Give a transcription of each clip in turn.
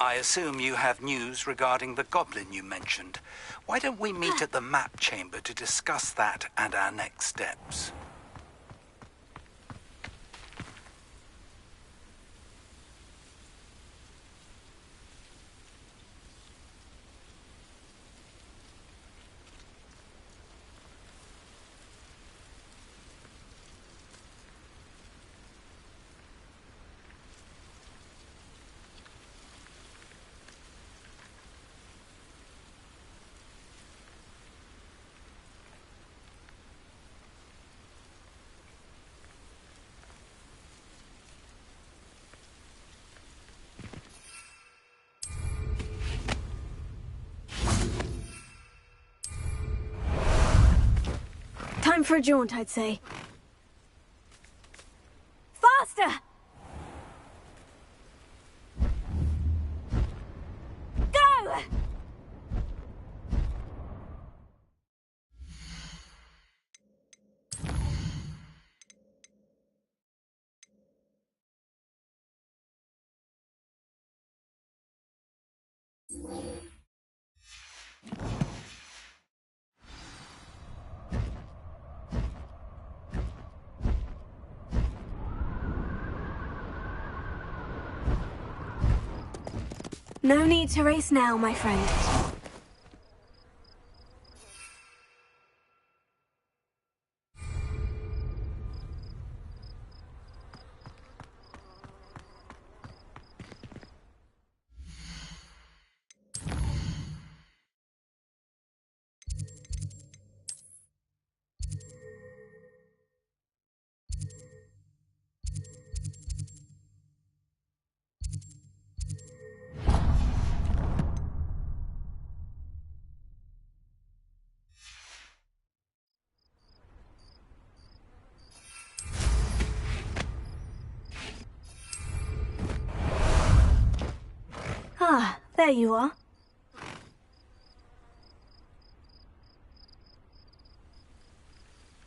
I assume you have news regarding the goblin you mentioned. Why don't we meet at the map chamber to discuss that and our next steps? Time for a jaunt, I'd say. Faster! Go! No need to race now, my friend. Ah, there you are.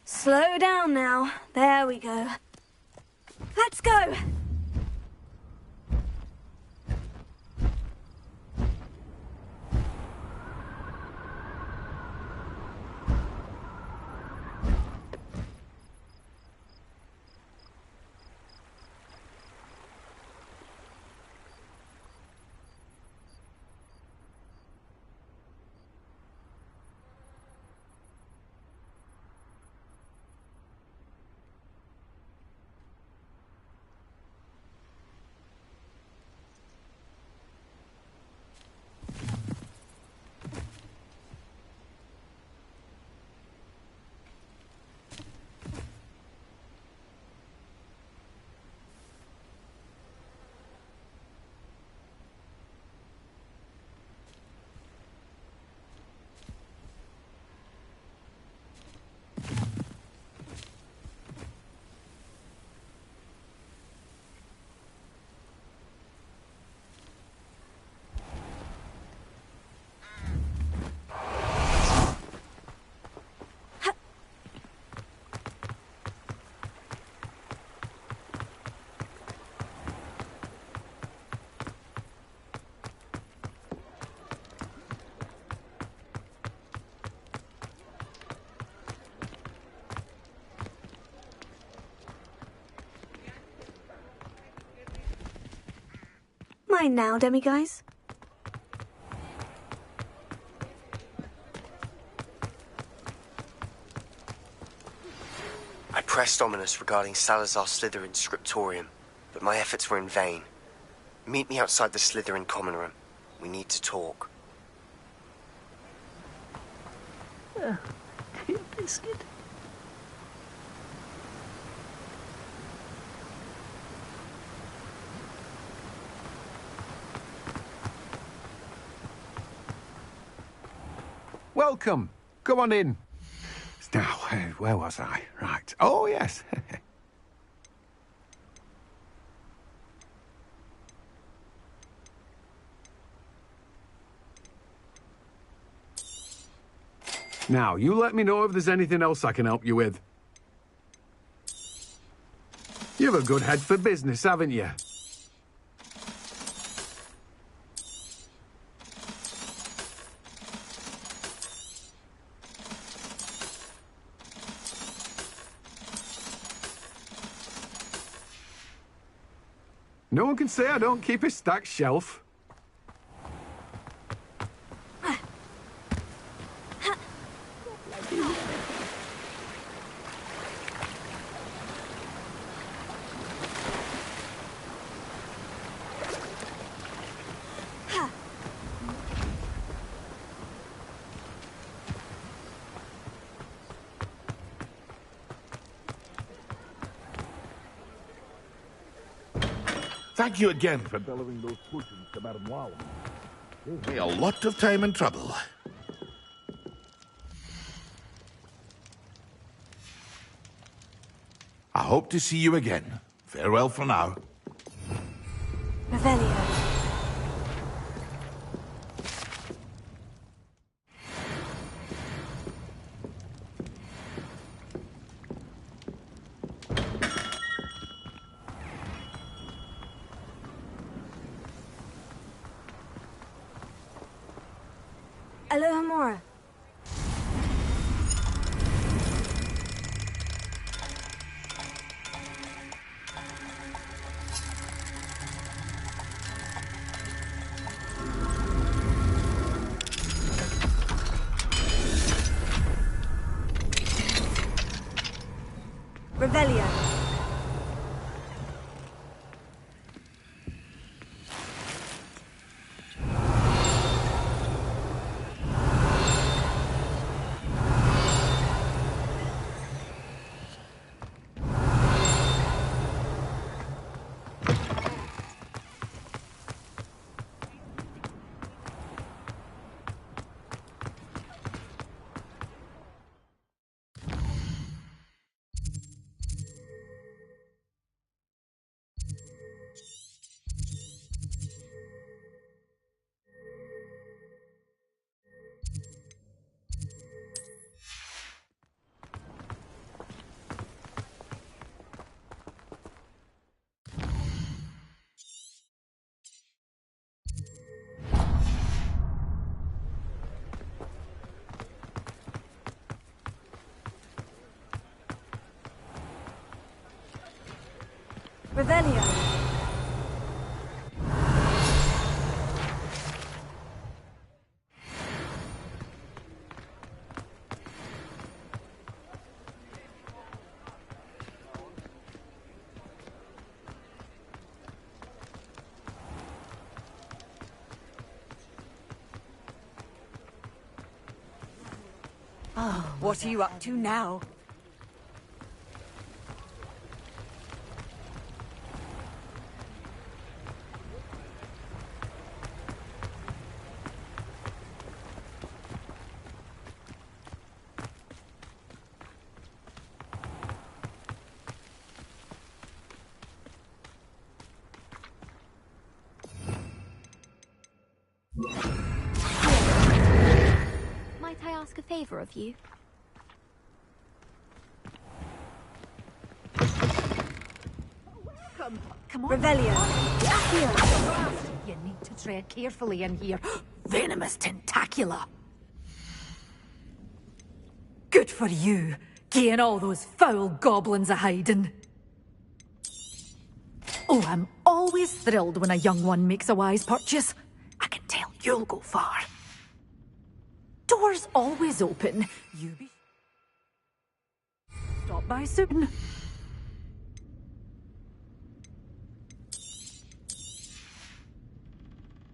Slow down now. There we go. Let's go! Mine now, demiguys. pressed Ominous regarding Salazar Slytherin's scriptorium, but my efforts were in vain. Meet me outside the Slytherin common room. We need to talk. Dear biscuit. Welcome. Come on in. Now, where was I? Right. Oh, yes. Now, you let me know if there's anything else I can help you with. You've a good head for business, haven't you? No one can say I don't keep a stacked shelf. Thank you again for delivering those potions to Madame Wow. Saved me a lot of time and trouble. I hope to see you again. Farewell for now. Revelio. Alohomora. Revelio. Revelio. Oh, what are you up to now? Might I ask a favor of you? Come on. Revelio. You need to tread carefully in here. Venomous tentacula. Good for you, getting all those foul goblins a hiding. Oh, I'm always thrilled when a young one makes a wise purchase. I can tell you'll go far. Doors always open. You be... Stop stop by soon.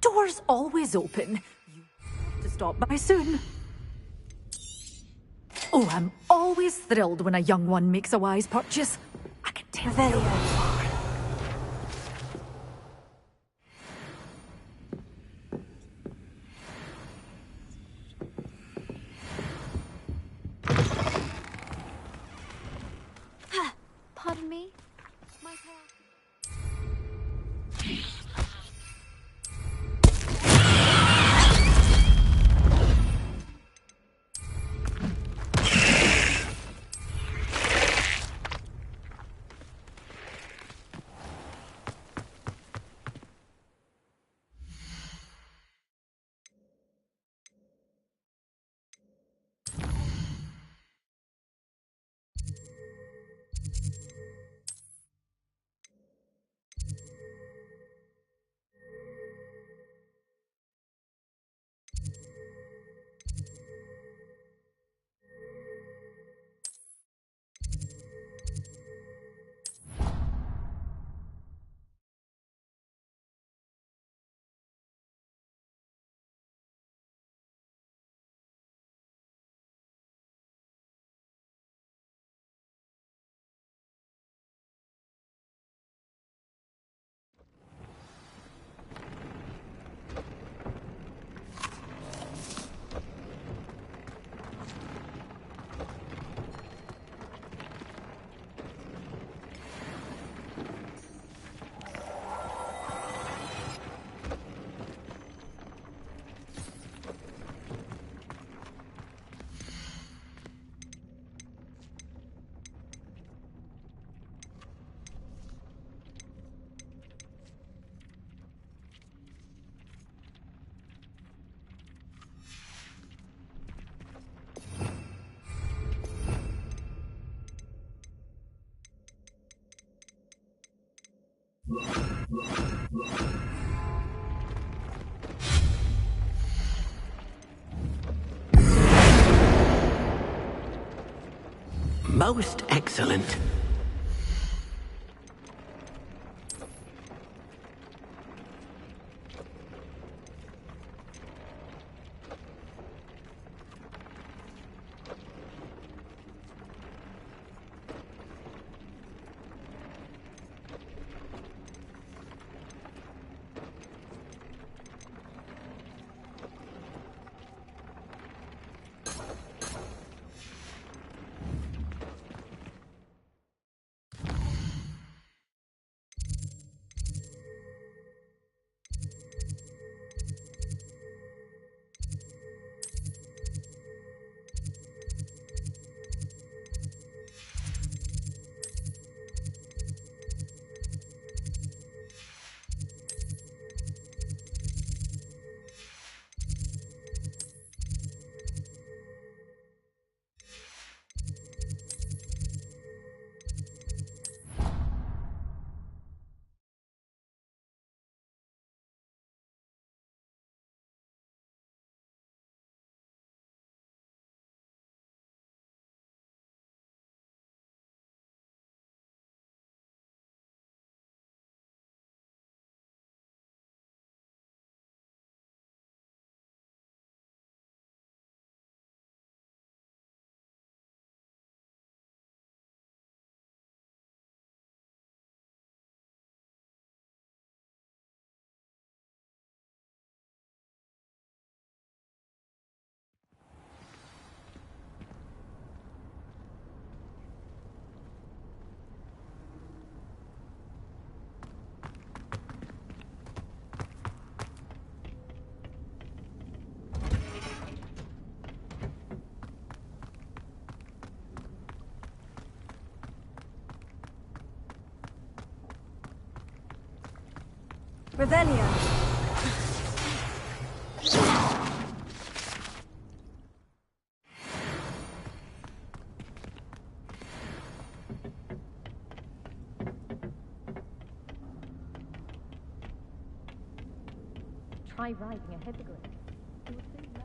Doors always open. You have to stop by soon. Oh, I'm always thrilled when a young one makes a wise purchase. I can tell. Revelio. Pardon me? Might I ask? Most excellent. Revelio. Try riding a hippogriff. You will soon learn.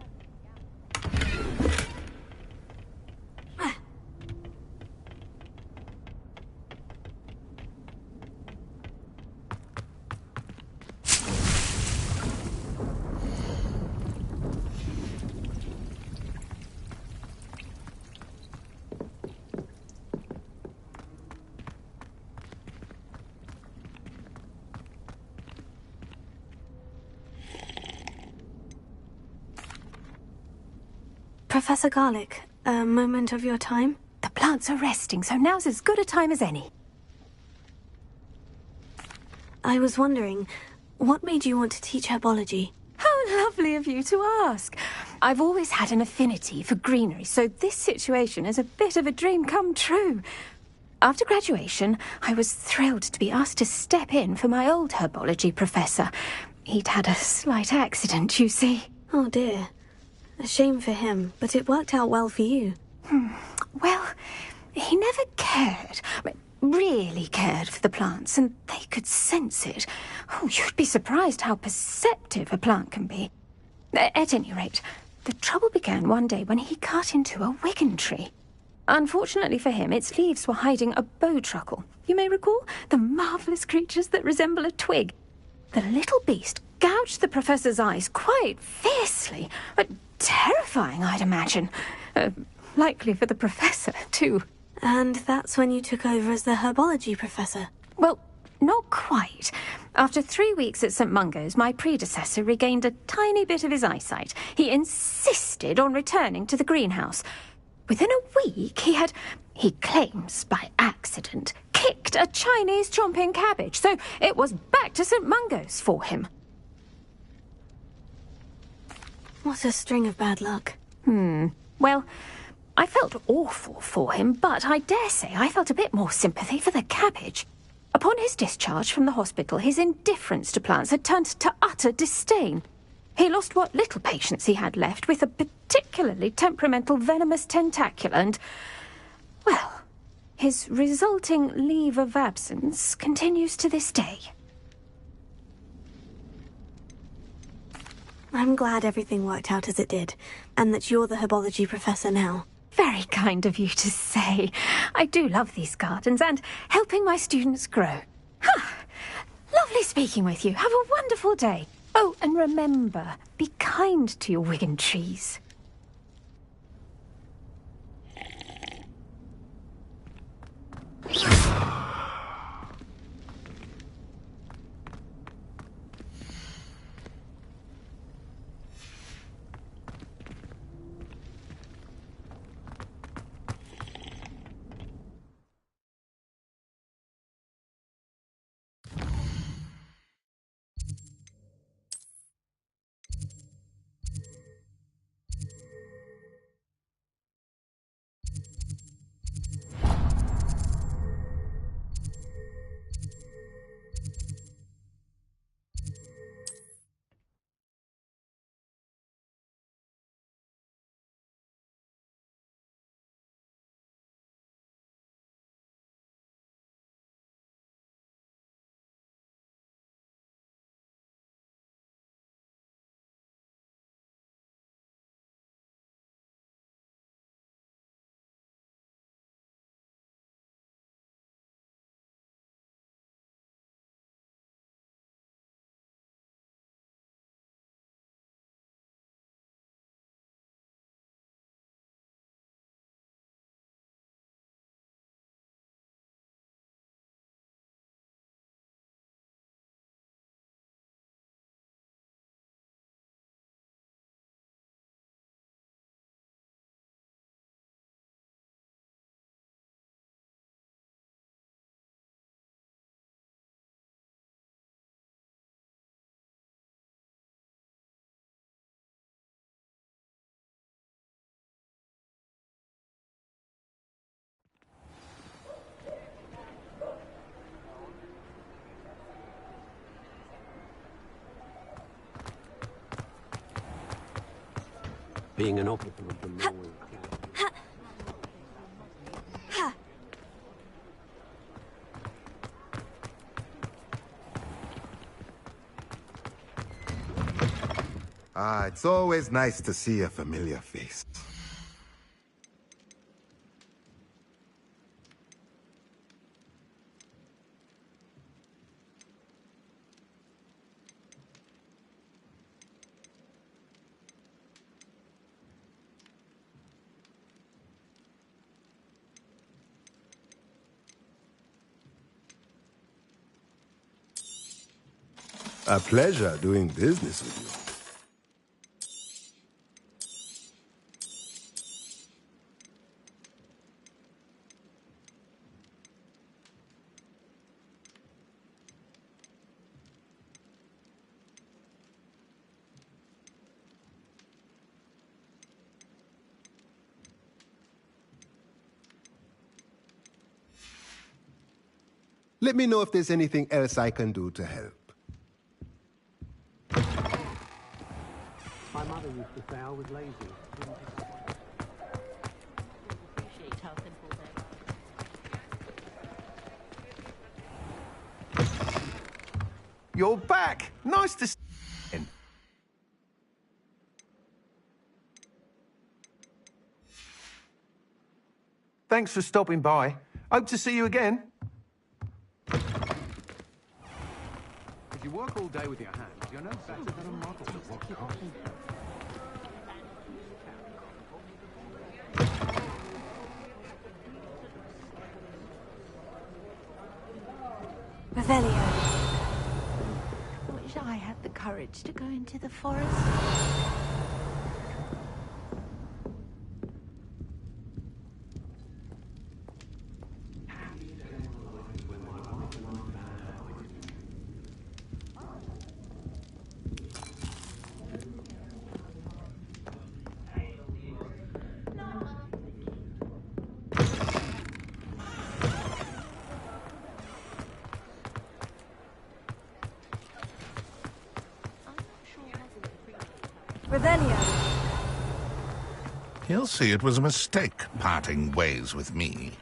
Professor Garlic, a moment of your time? The plants are resting, so now's as good a time as any. I was wondering, what made you want to teach herbology? How lovely of you to ask. I've always had an affinity for greenery, so this situation is a bit of a dream come true. After graduation, I was thrilled to be asked to step in for my old herbology professor. He'd had a slight accident, you see. Oh dear. A shame for him, but it worked out well for you. Well, he never cared, really cared for the plants, and they could sense it. Oh, you'd be surprised how perceptive a plant can be. At any rate, the trouble began one day when he cut into a wigan tree. Unfortunately for him, its leaves were hiding a bowtruckle. You may recall the marvellous creatures that resemble a twig. The little beast gouged the professor's eyes quite fiercely, but terrifying, I'd imagine. Likely for the professor, too. And that's when you took over as the herbology professor? Well, not quite. After 3 weeks at St. Mungo's, my predecessor regained a tiny bit of his eyesight. He insisted on returning to the greenhouse. Within a week, he claims by accident, kicked a Chinese chomping cabbage, so it was back to St. Mungo's for him. What a string of bad luck. Well, I felt awful for him, but I dare say I felt a bit more sympathy for the cabbage. Upon his discharge from the hospital, his indifference to plants had turned to utter disdain. He lost what little patience he had left with a particularly temperamental venomous tentacula and, well, his resulting leave of absence continues to this day. I'm glad everything worked out as it did, and that you're the herbology professor now. Very kind of you to say. I do love these gardens and helping my students grow. Lovely speaking with you. Have a wonderful day. Oh, and remember, be kind to your wigan trees. Being an officer of the law. It's always nice to see a familiar face. A pleasure doing business with you. Let me know if there's anything else I can do to help. My mother used to say I was lazy. Appreciate how simple they are. You're back. Nice to see you. Thanks for stopping by. Hope to see you again. If you work all day with your hands, you're no better than a model of what can't. Revelio. Wish I had the courage to go into the forest. Revelio. He'll see it was a mistake parting ways with me.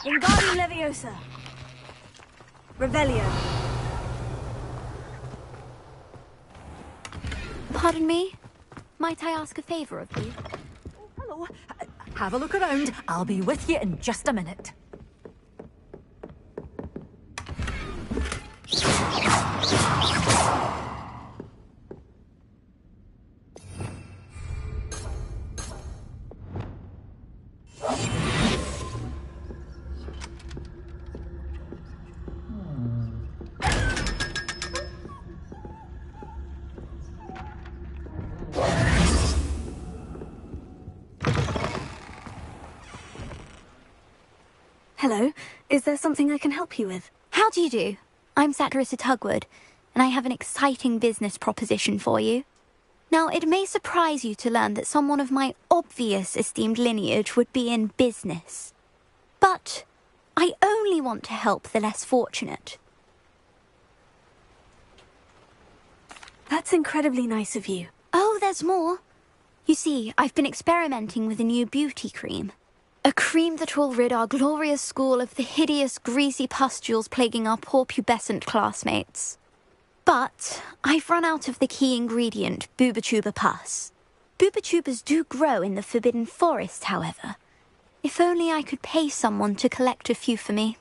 Wingardium Leviosa. Revelio. Pardon me? Might I ask a favour of you? Hello. Have a look around. I'll be with you in just a minute. Hello. Is there something I can help you with? How do you do? I'm Satirissa Tugwood, and I have an exciting business proposition for you. Now, it may surprise you to learn that someone of my obvious esteemed lineage would be in business. But I only want to help the less fortunate. That's incredibly nice of you. Oh, there's more. You see, I've been experimenting with a new beauty cream. A cream that will rid our glorious school of the hideous, greasy pustules plaguing our poor pubescent classmates. But I've run out of the key ingredient, booba-tuber pus. Booba-tubers do grow in the Forbidden Forest, however. If only I could pay someone to collect a few for me.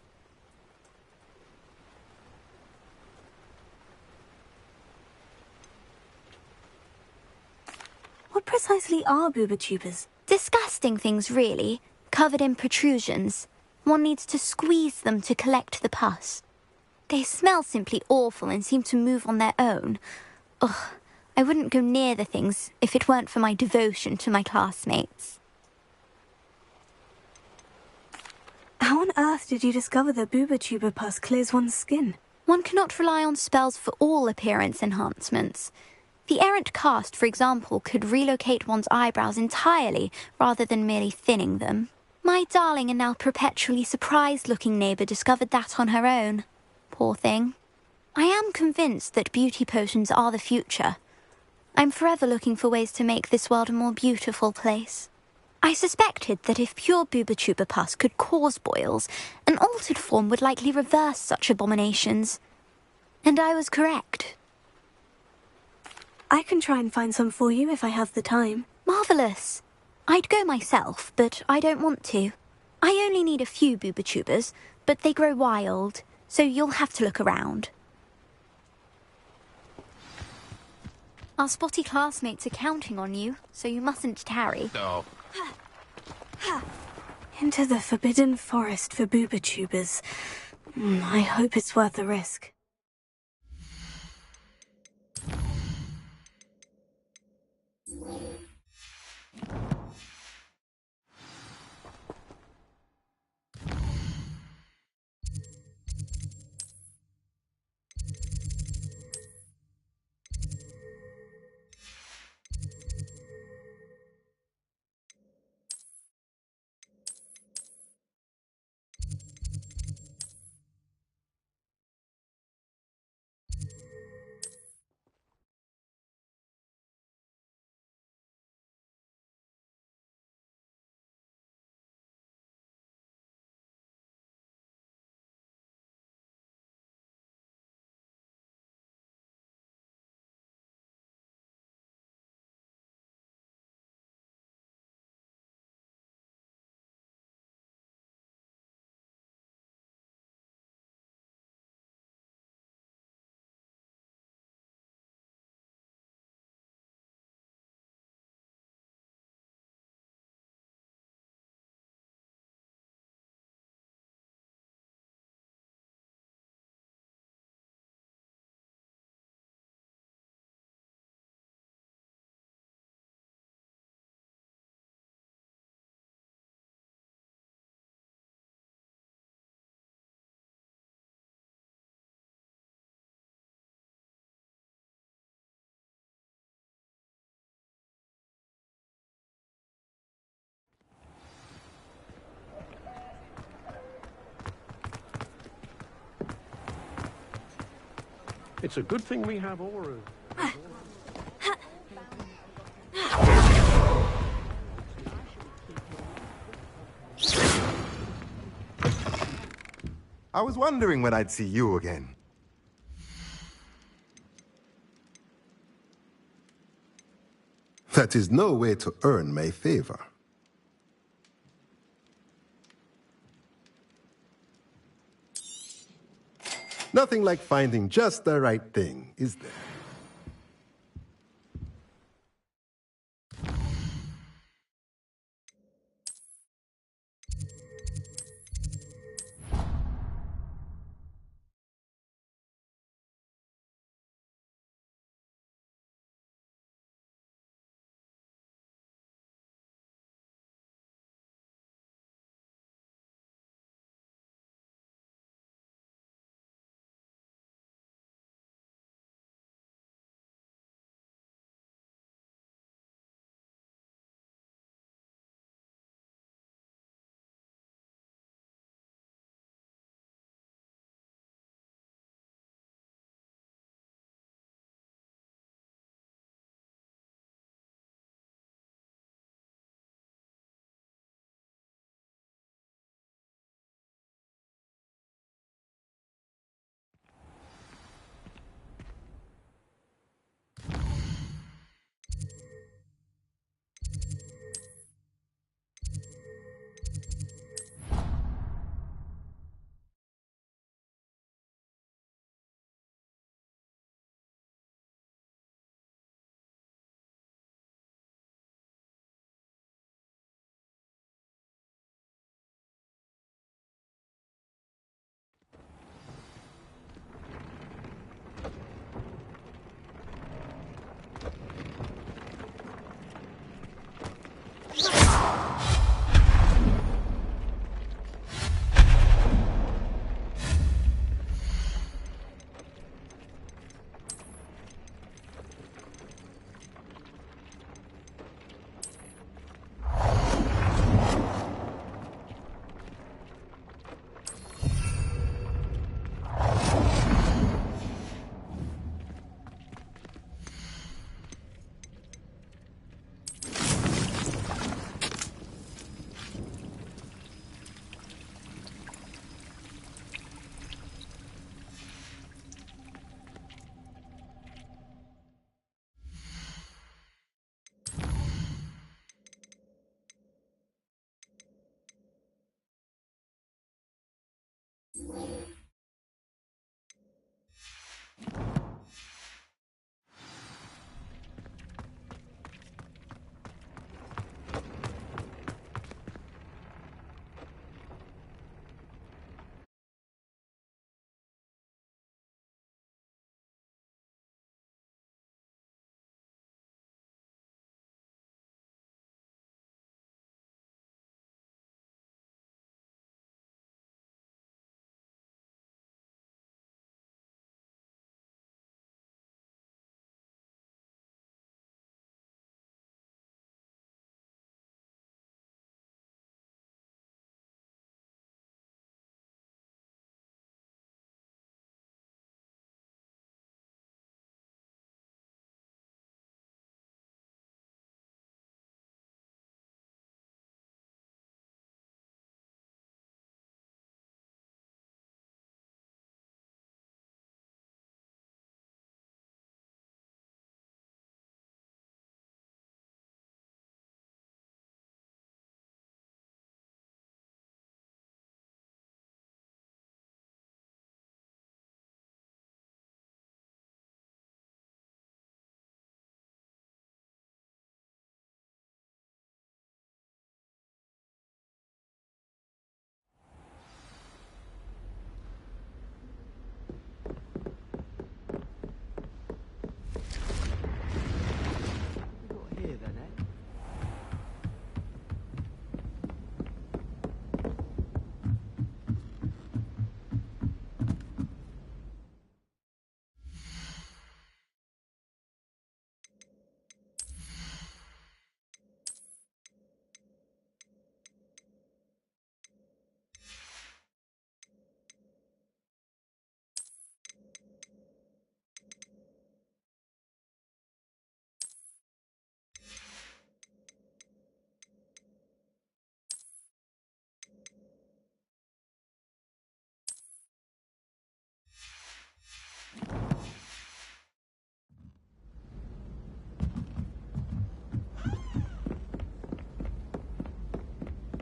What precisely are booba-tubers? Disgusting things, really, covered in protrusions. One needs to squeeze them to collect the pus. They smell simply awful and seem to move on their own. Ugh, I wouldn't go near the things if it weren't for my devotion to my classmates. How on earth did you discover that booba-tuber pus clears one's skin? One cannot rely on spells for all appearance enhancements. The errant cast, for example, could relocate one's eyebrows entirely rather than merely thinning them. My darling and now perpetually surprised-looking neighbour discovered that on her own. Poor thing. I am convinced that beauty potions are the future. I'm forever looking for ways to make this world a more beautiful place. I suspected that if pure booba-tuber pus could cause boils, an altered form would likely reverse such abominations. And I was correct. I can try and find some for you if I have the time. Marvellous. I'd go myself, but I don't want to. I only need a few booba-tubers, but they grow wild, so you'll have to look around. Our spotty classmates are counting on you, so you mustn't tarry. No. Into the Forbidden Forest for booba-tubers. I hope it's worth the risk. It's a good thing we have auras. I was wondering when I'd see you again. That is no way to earn my favor. Nothing like finding just the right thing, is there?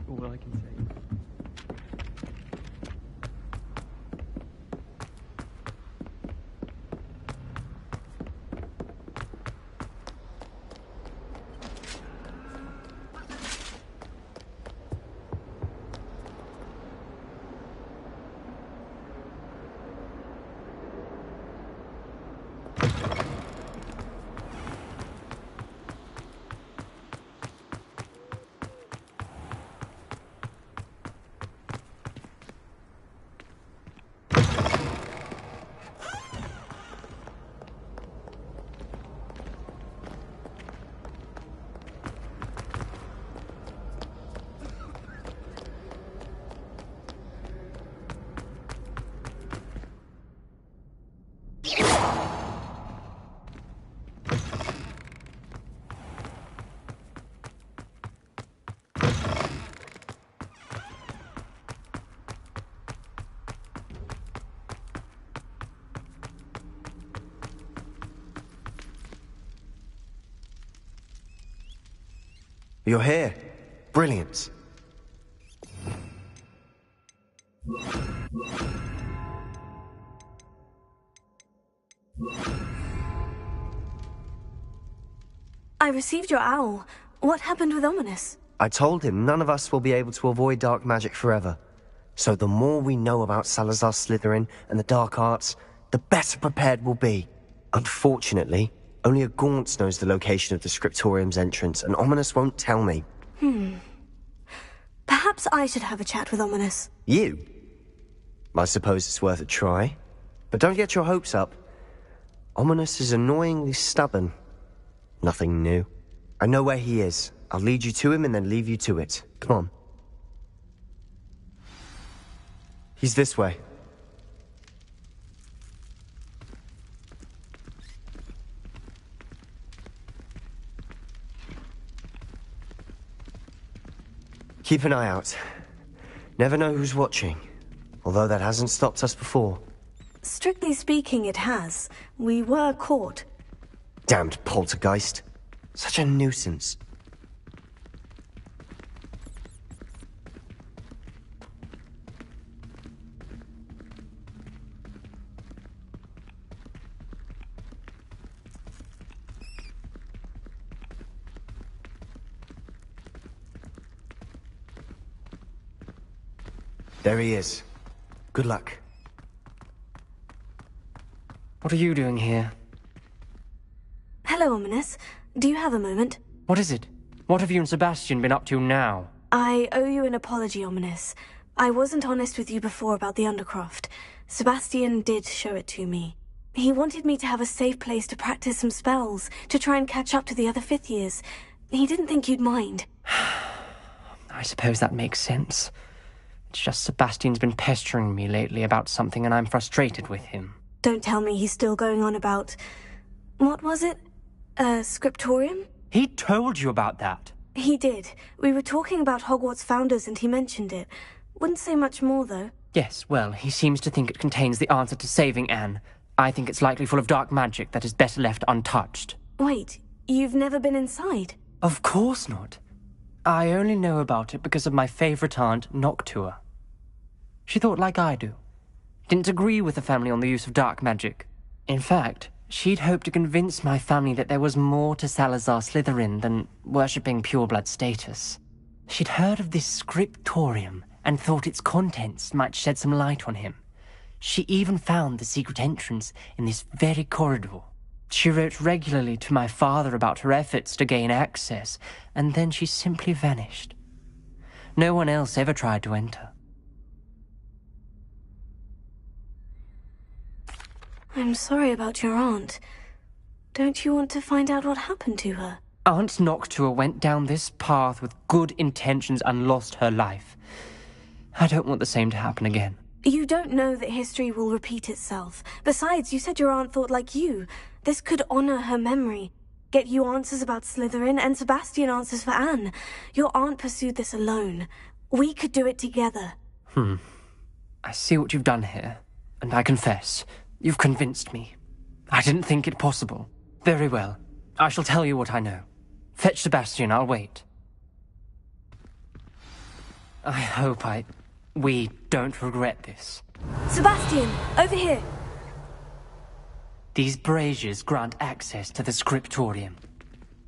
All I can say. You're here. Brilliant. I received your owl. What happened with Ominous? I told him none of us will be able to avoid dark magic forever. So the more we know about Salazar Slytherin and the dark arts, the better prepared we'll be. Unfortunately, only a Gaunt knows the location of the Scriptorium's entrance, and Ominous won't tell me. Perhaps I should have a chat with Ominous. You? I suppose it's worth a try. But don't get your hopes up. Ominous is annoyingly stubborn. Nothing new. I know where he is. I'll lead you to him and then leave you to it. Come on. He's this way. Keep an eye out. Never know who's watching. Although that hasn't stopped us before. Strictly speaking, it has. We were caught. Damned poltergeist. Such a nuisance. There he is. Good luck. What are you doing here? Hello, Ominous. Do you have a moment? What is it? What have you and Sebastian been up to now? I owe you an apology, Ominous. I wasn't honest with you before about the Undercroft. Sebastian did show it to me. He wanted me to have a safe place to practice some spells, to try and catch up to the other fifth years. He didn't think you'd mind. I suppose that makes sense. It's just Sebastian's been pestering me lately about something and I'm frustrated with him. Don't tell me he's still going on about... What was it? Scriptorium? He told you about that? He did. We were talking about Hogwarts founders and he mentioned it. Wouldn't say much more, though. Yes, well, he seems to think it contains the answer to saving Anne. I think it's likely full of dark magic that is better left untouched. Wait, you've never been inside? Of course not. I only know about it because of my favourite aunt, Noctua. She thought like I do. Didn't agree with the family on the use of dark magic. In fact, she'd hoped to convince my family that there was more to Salazar Slytherin than worshipping pureblood status. She'd heard of this scriptorium and thought its contents might shed some light on him. She even found the secret entrance in this very corridor. She wrote regularly to my father about her efforts to gain access, and then she simply vanished. No one else ever tried to enter. I'm sorry about your aunt. Don't you want to find out what happened to her? Aunt Noctua went down this path with good intentions and lost her life. I don't want the same to happen again. You don't know that history will repeat itself. Besides, you said your aunt thought like you. This could honor her memory. Get you answers about Slytherin, and Sebastian answers for Anne. Your aunt pursued this alone. We could do it together. I see what you've done here, and I confess, you've convinced me. I didn't think it possible. Very well. I shall tell you what I know. Fetch Sebastian, I'll wait. I hope we don't regret this. Sebastian, over here! These braziers grant access to the scriptorium.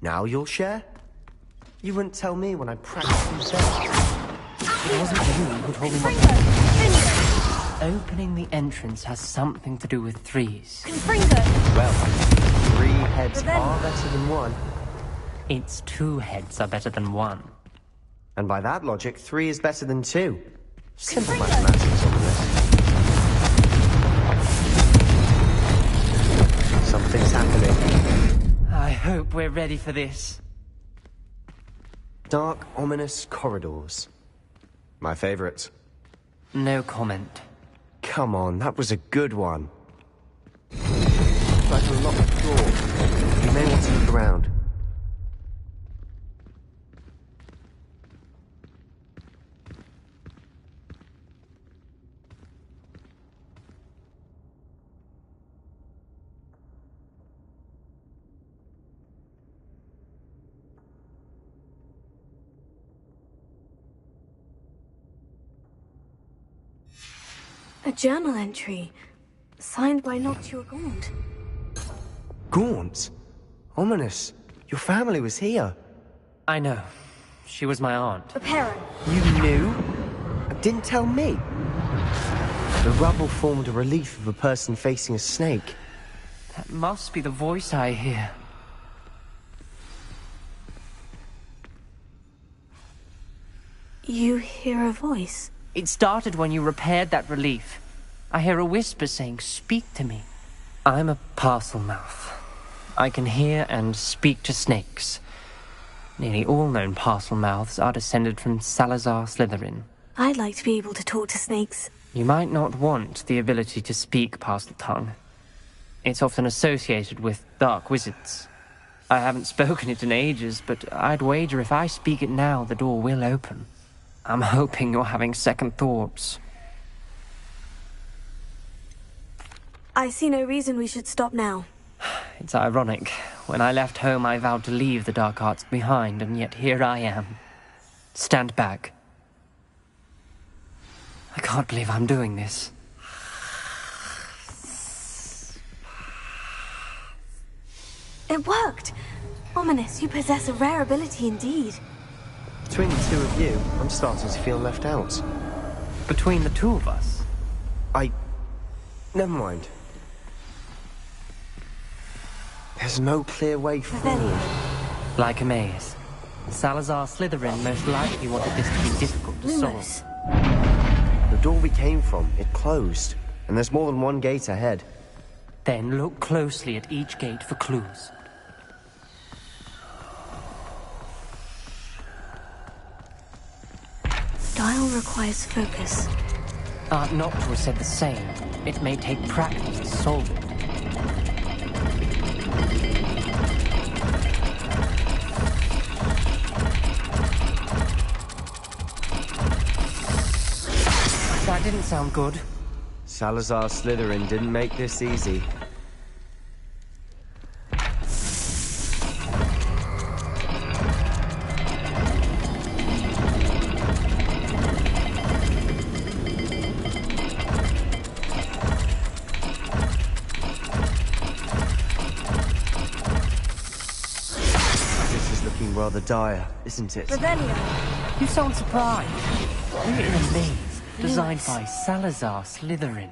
Now you'll share? You wouldn't tell me when I practiced some spells. It wasn't you who told me what... Opening the entrance has something to do with threes. Well, 3 heads are better than 1. It's 2 heads are better than 1. And by that logic, 3 is better than 2. Simple mathematics on this. Something's happening. I hope we're ready for this. Dark, ominous corridors. My favorite. No comment. Come on, that was a good one. Like a locked door. You may want to look around. A journal entry, signed by Noctua Gaunt. Gaunt? Ominous. Your family was here. I know. She was my aunt. A parent. You knew? Didn't tell me. The rubble formed a relief of a person facing a snake. That must be the voice I hear. You hear a voice? It started when you repaired that relief. I hear a whisper saying, "Speak to me." I'm a parcel mouth. I can hear and speak to snakes. Nearly all known parcel mouths are descended from Salazar Slytherin. I'd like to be able to talk to snakes. You might not want the ability to speak parcel tongue. It's often associated with dark wizards. I haven't spoken it in ages, but I'd wager if I speak it now, the door will open. I'm hoping you're having second thoughts. I see no reason we should stop now. It's ironic. When I left home, I vowed to leave the dark arts behind, and yet here I am. Stand back. I can't believe I'm doing this. It worked! Ominous, you possess a rare ability indeed. Between the two of you, I'm starting to feel left out. Between the two of us? Never mind. There's no clear way forward. Like a maze. Salazar Slytherin most likely wanted this to be difficult to solve. The door we came from, it closed. And there's more than one gate ahead. Then look closely at each gate for clues. Dial requires focus. Aunt Noctua said the same. It may take practice to solve it. That didn't sound good. Salazar Slytherin didn't make this easy. This is looking rather dire, isn't it? Revelio! You sound surprised. We're in a maze designed by Salazar Slytherin.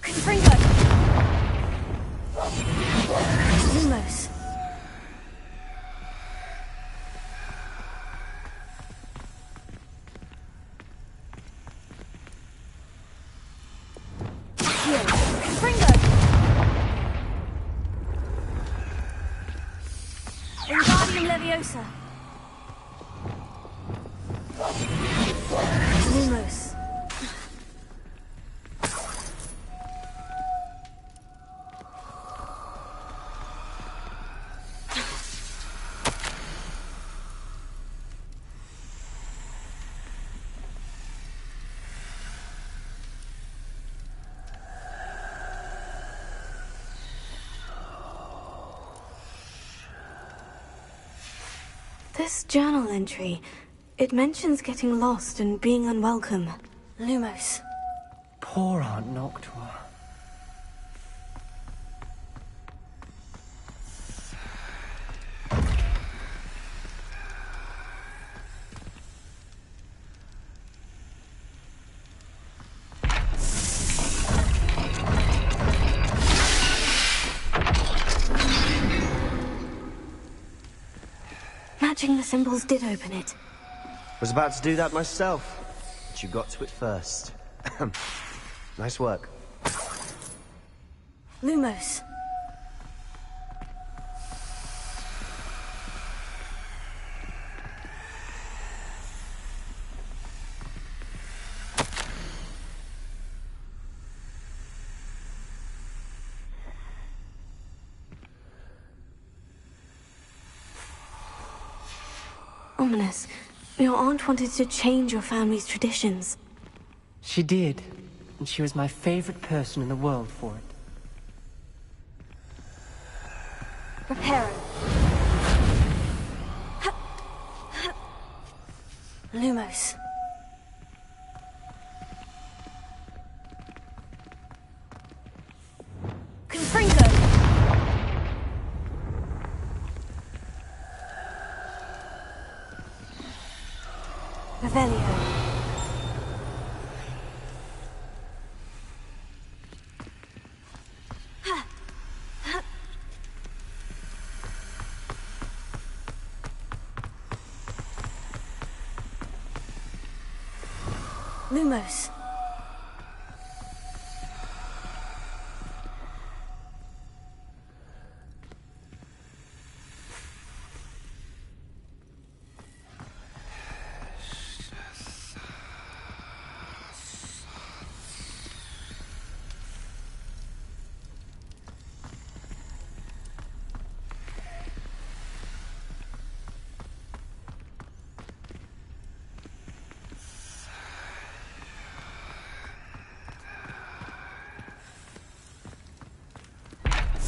Confringo! Lumos. Confringo! Wingardium Leviosa. Lumos. This journal entry, it mentions getting lost and being unwelcome. Lumos. Poor Aunt Noctua. Matching the symbols did open it. Was about to do that myself, but you got to it first. Nice work. Lumos. Ominous. Your aunt wanted to change your family's traditions. She did, and she was my favorite person in the world for it. Reparo. Lumos. Confringo. Revelio. Lumos.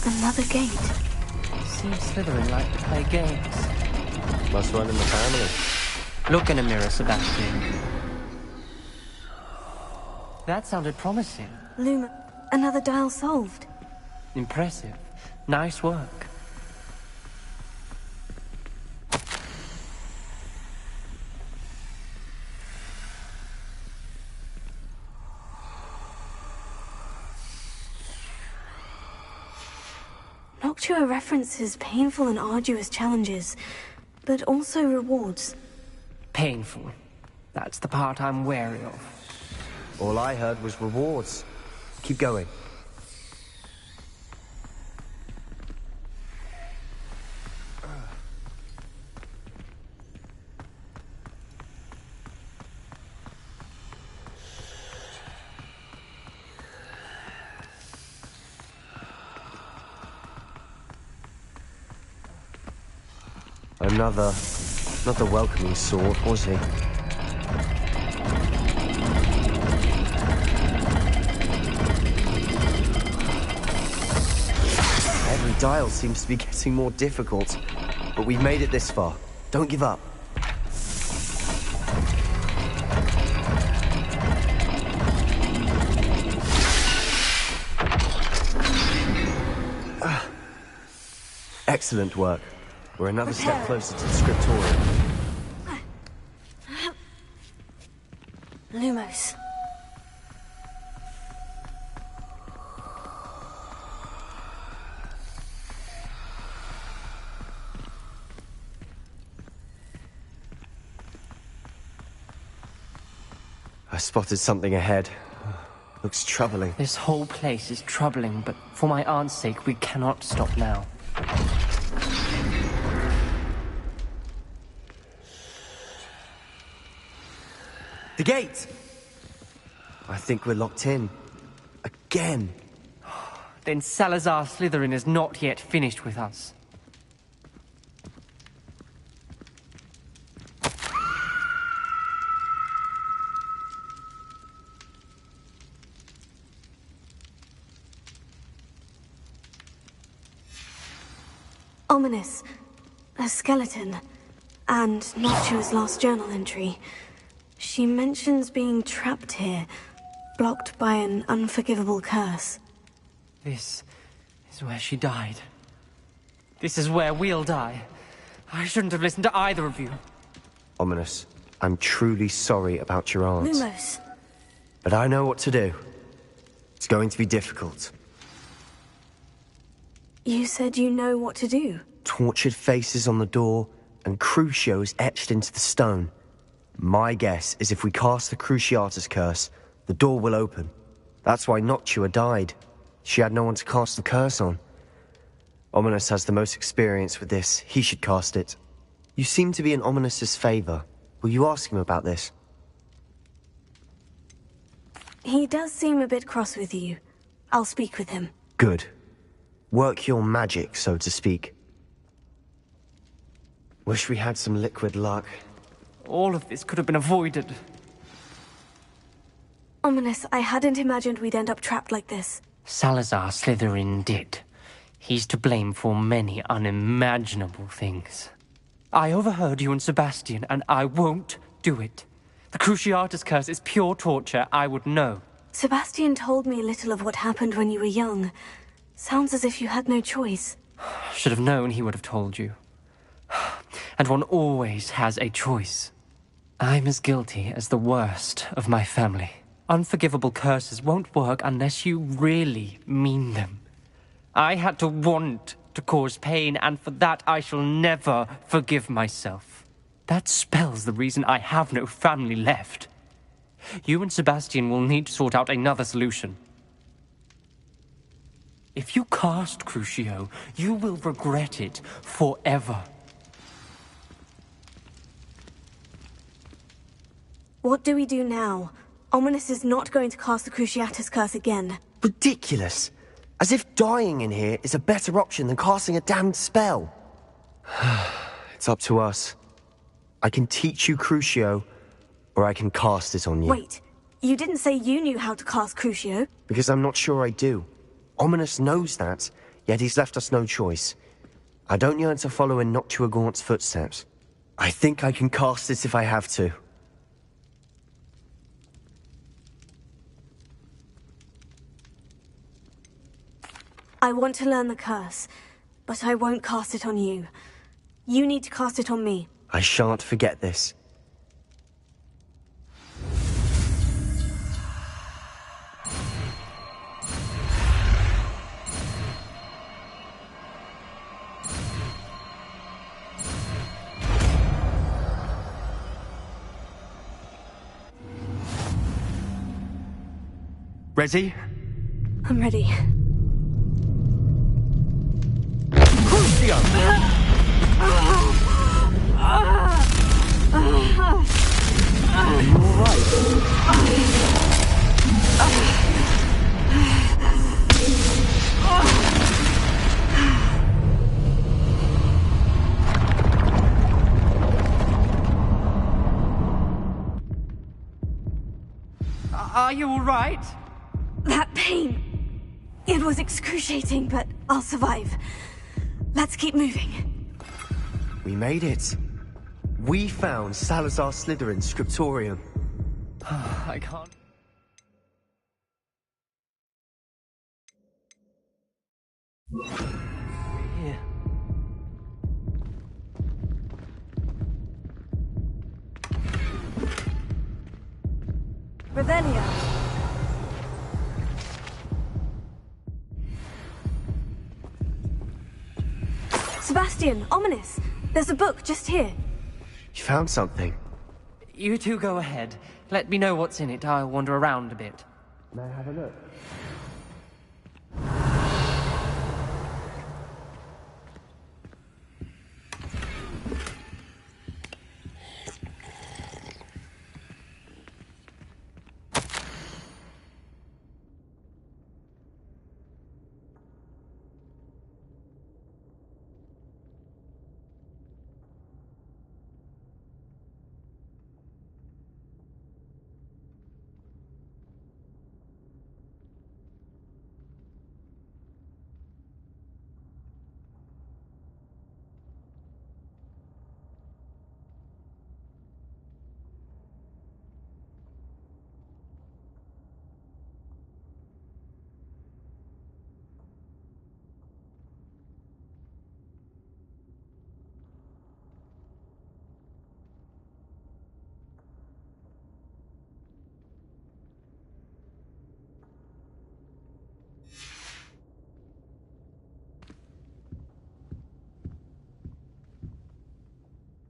Another gate. Seems Slytherin like to play games. Must run in the family. Look in a mirror, Sebastian. That sounded promising. Luma. Another dial solved. Impressive. Nice work. Noctua references painful and arduous challenges, but also rewards. Painful. That's the part I'm wary of. All I heard was rewards. Keep going. Another welcoming sword, was he? Every dial seems to be getting more difficult, but we've made it this far. Don't give up. Excellent work. We're another step closer to the scriptorium. Lumos. I spotted something ahead. Looks troubling. This whole place is troubling, but for my aunt's sake, we cannot stop now. The gate! I think we're locked in. Again. Then Salazar Slytherin is not yet finished with us. Ominous. A skeleton. And Noctua's last journal entry. She mentions being trapped here, blocked by an unforgivable curse. This is where she died. This is where we'll die. I shouldn't have listened to either of you. Ominous, I'm truly sorry about your aunt. Lumos. But I know what to do. It's going to be difficult. You said you know what to do. Tortured faces on the door, and Crucios etched into the stone. My guess is if we cast the Cruciatus curse, the door will open. That's why Noctua died. She had no one to cast the curse on. Ominous has the most experience with this. He should cast it. You seem to be in Ominous's favor. Will you ask him about this? He does seem a bit cross with you. I'll speak with him. Good. Work your magic, so to speak. Wish we had some liquid luck. All of this could have been avoided. Ominous, I hadn't imagined we'd end up trapped like this. Salazar Slytherin did. He's to blame for many unimaginable things. I overheard you and Sebastian, and I won't do it. The Cruciatus curse is pure torture, I would know. Sebastian told me a little of what happened when you were young. Sounds as if you had no choice. Should have known he would have told you. And one always has a choice. I'm as guilty as the worst of my family. Unforgivable curses won't work unless you really mean them. I had to want to cause pain, and for that I shall never forgive myself. That spell's the reason I have no family left. You and Sebastian will need to sort out another solution. If you cast Crucio, you will regret it forever. What do we do now? Ominous is not going to cast the Cruciatus curse again. Ridiculous. As if dying in here is a better option than casting a damned spell. It's up to us. I can teach you Crucio, or I can cast it on you. Wait, you didn't say you knew how to cast Crucio? Because I'm not sure I do. Ominous knows that, yet he's left us no choice. I don't yearn to follow in Noctua Gaunt's footsteps. I think I can cast it if I have to. I want to learn the curse, but I won't cast it on you. You need to cast it on me. I shan't forget this. Ready? I'm ready. Are you alright? Are you alright? That pain. It was excruciating, but I'll survive. Let's keep moving. We made it. We found Salazar Slytherin's scriptorium. I can't... Here. Revelio. Sebastian, ominous. There's a book just here. You found something. You two go ahead. Let me know what's in it. I'll wander around a bit. May I have a look?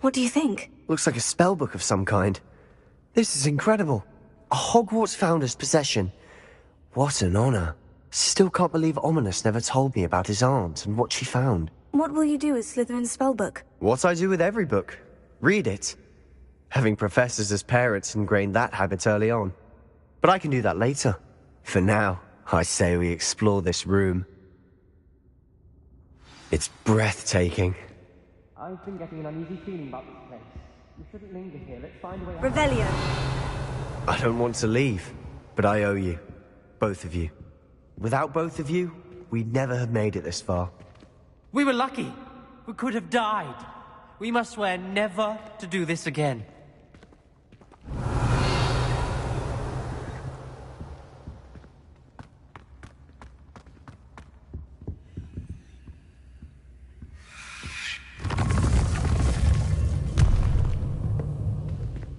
What do you think? Looks like a spellbook of some kind. This is incredible. A Hogwarts founder's possession. What an honor. Still can't believe Ominous never told me about his aunt and what she found. What will you do with Slytherin's spellbook? What I do with every book. Read it. Having professors as parents ingrained that habit early on. But I can do that later. For now, I say we explore this room. It's breathtaking. I've been getting an uneasy feeling about this place. We shouldn't linger here. Let's find a way out. Revelio. I don't want to leave, but I owe you. Both of you. Without both of you, we'd never have made it this far. We were lucky. We could have died. We must swear never to do this again.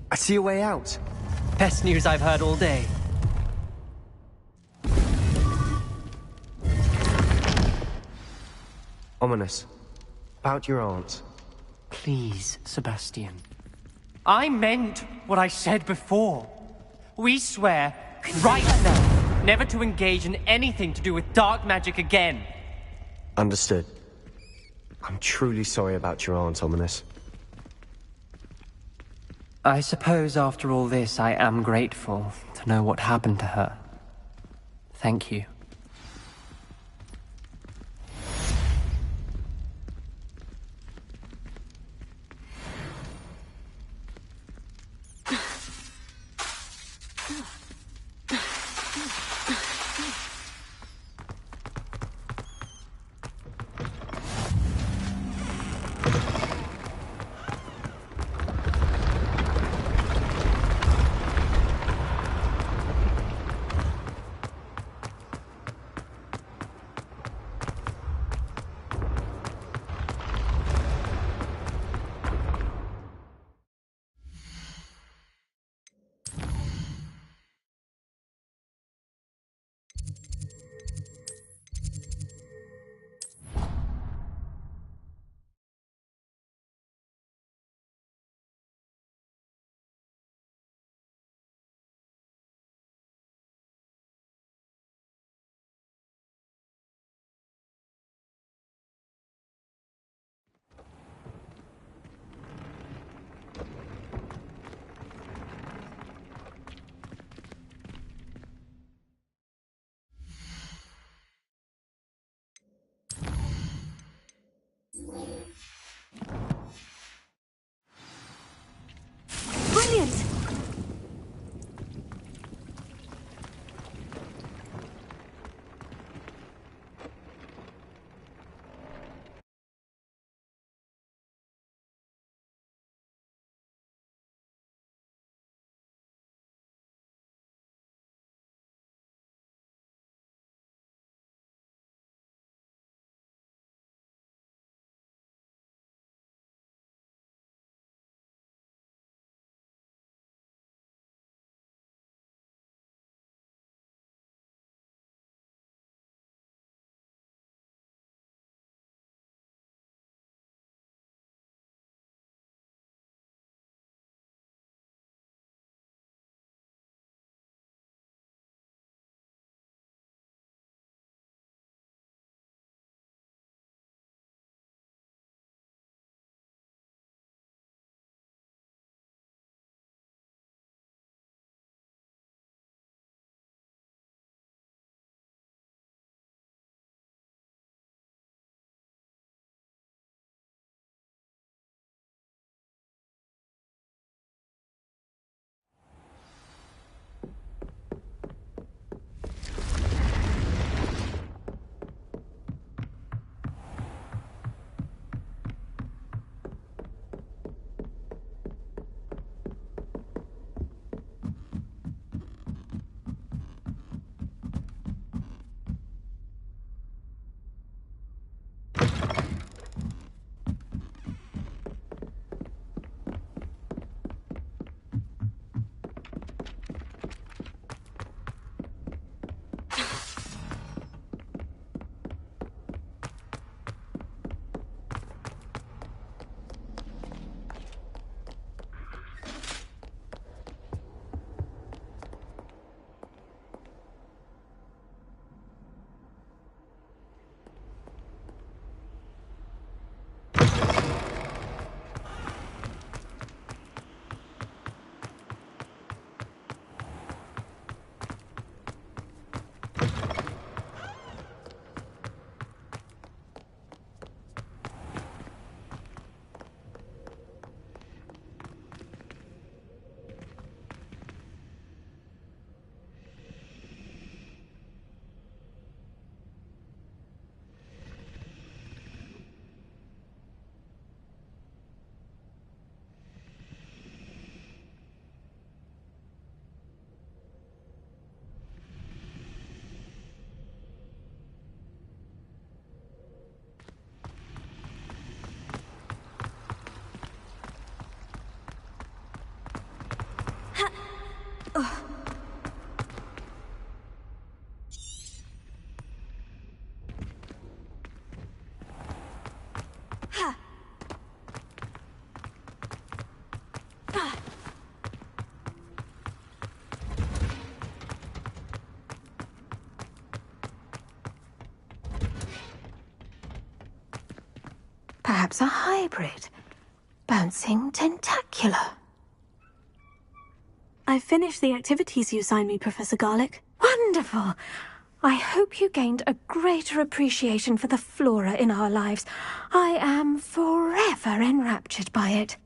I see a way out. Best news I've heard all day. Ominous. About your aunt. Please, Sebastian. I meant what I said before. We swear, right now, never to engage in anything to do with dark magic again. Understood. I'm truly sorry about your aunt, Ominous. I suppose after all this, I am grateful to know what happened to her. Thank you. perhaps a hybrid. Bouncing tentacular. I've finished the activities you assigned me, Professor Garlick. Wonderful! I hope you gained a greater appreciation for the flora in our lives. I am forever enraptured by it.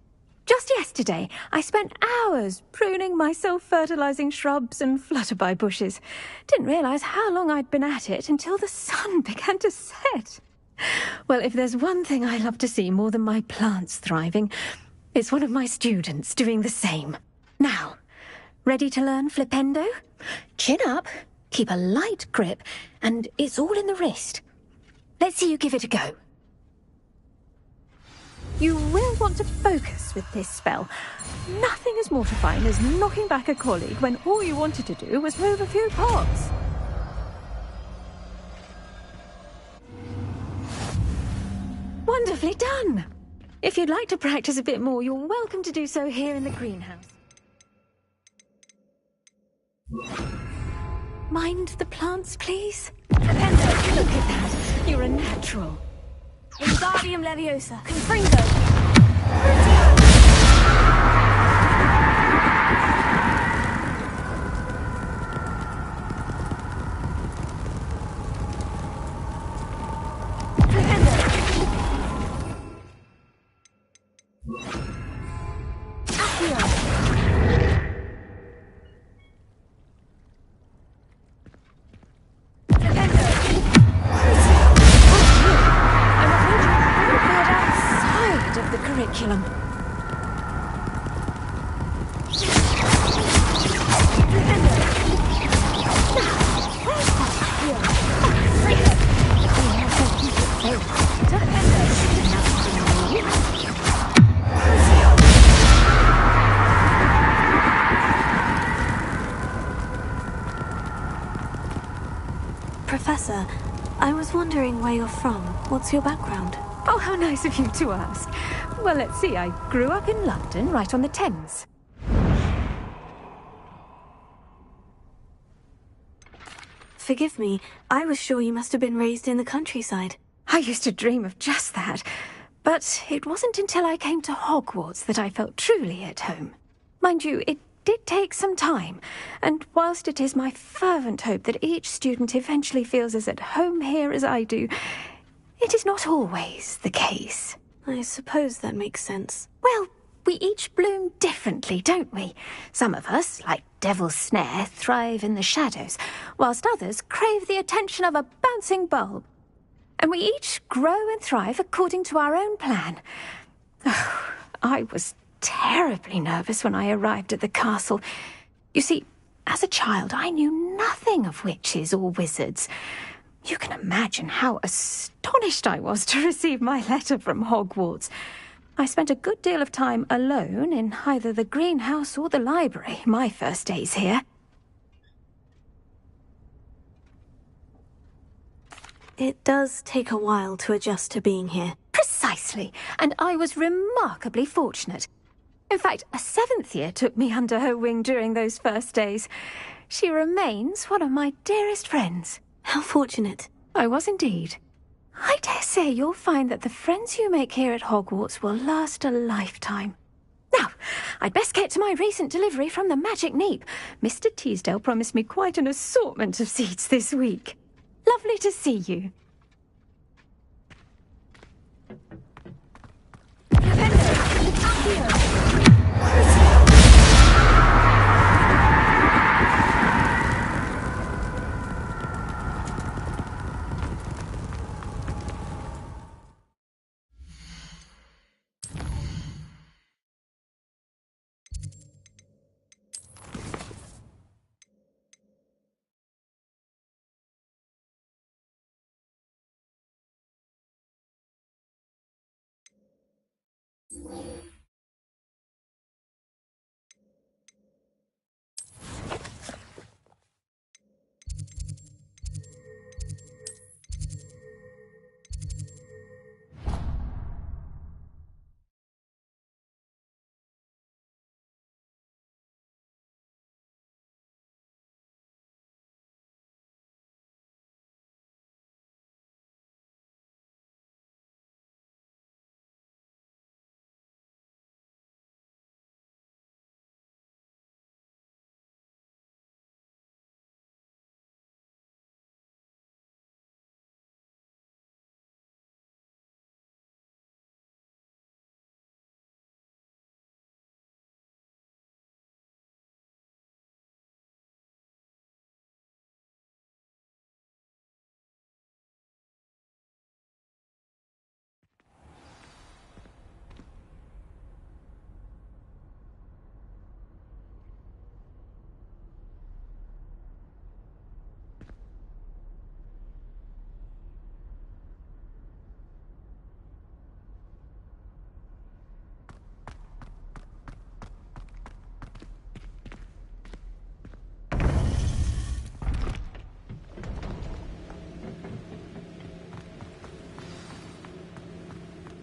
Just yesterday, I spent hours pruning my self-fertilizing shrubs and flutterby bushes. Didn't realize how long I'd been at it until the sun began to set. Well, if there's one thing I love to see more than my plants thriving, it's one of my students doing the same. Now, ready to learn flipendo? Chin up, keep a light grip, and it's all in the wrist. Let's see you give it a go. You will want to focus with this spell. Nothing as mortifying as knocking back a colleague when all you wanted to do was move a few pots. Wonderfully done! If you'd like to practice a bit more, you're welcome to do so here in the greenhouse. Mind the plants, please? Look at that! You're a natural. Wingardium Leviosa. Confringo! Curriculum. Professor, I was wondering where you're from. What's your background? Oh, how nice of you to ask. Well, let's see. I grew up in London, right on the Thames. Forgive me, I was sure you must have been raised in the countryside. I used to dream of just that. But it wasn't until I came to Hogwarts that I felt truly at home. Mind you, it did take some time, and whilst it is my fervent hope that each student eventually feels as at home here as I do, it is not always the case. I suppose that makes sense. Well, we each bloom differently, don't we? Some of us, like Devil's Snare, thrive in the shadows, whilst others crave the attention of a bouncing bulb. And we each grow and thrive according to our own plan. Oh, I was terribly nervous when I arrived at the castle. You see, as a child, I knew nothing of witches or wizards. You can imagine how astonished I was to receive my letter from Hogwarts. I spent a good deal of time alone in either the greenhouse or the library my first days here. It does take a while to adjust to being here. Precisely, and I was remarkably fortunate. In fact, a 7th year took me under her wing during those first days. She remains one of my dearest friends. How fortunate. I was indeed. I dare say you'll find that the friends you make here at Hogwarts will last a lifetime. Now, I'd best get to my recent delivery from the Magic Neep. Mr. Teasdale promised me quite an assortment of seeds this week. Lovely to see you.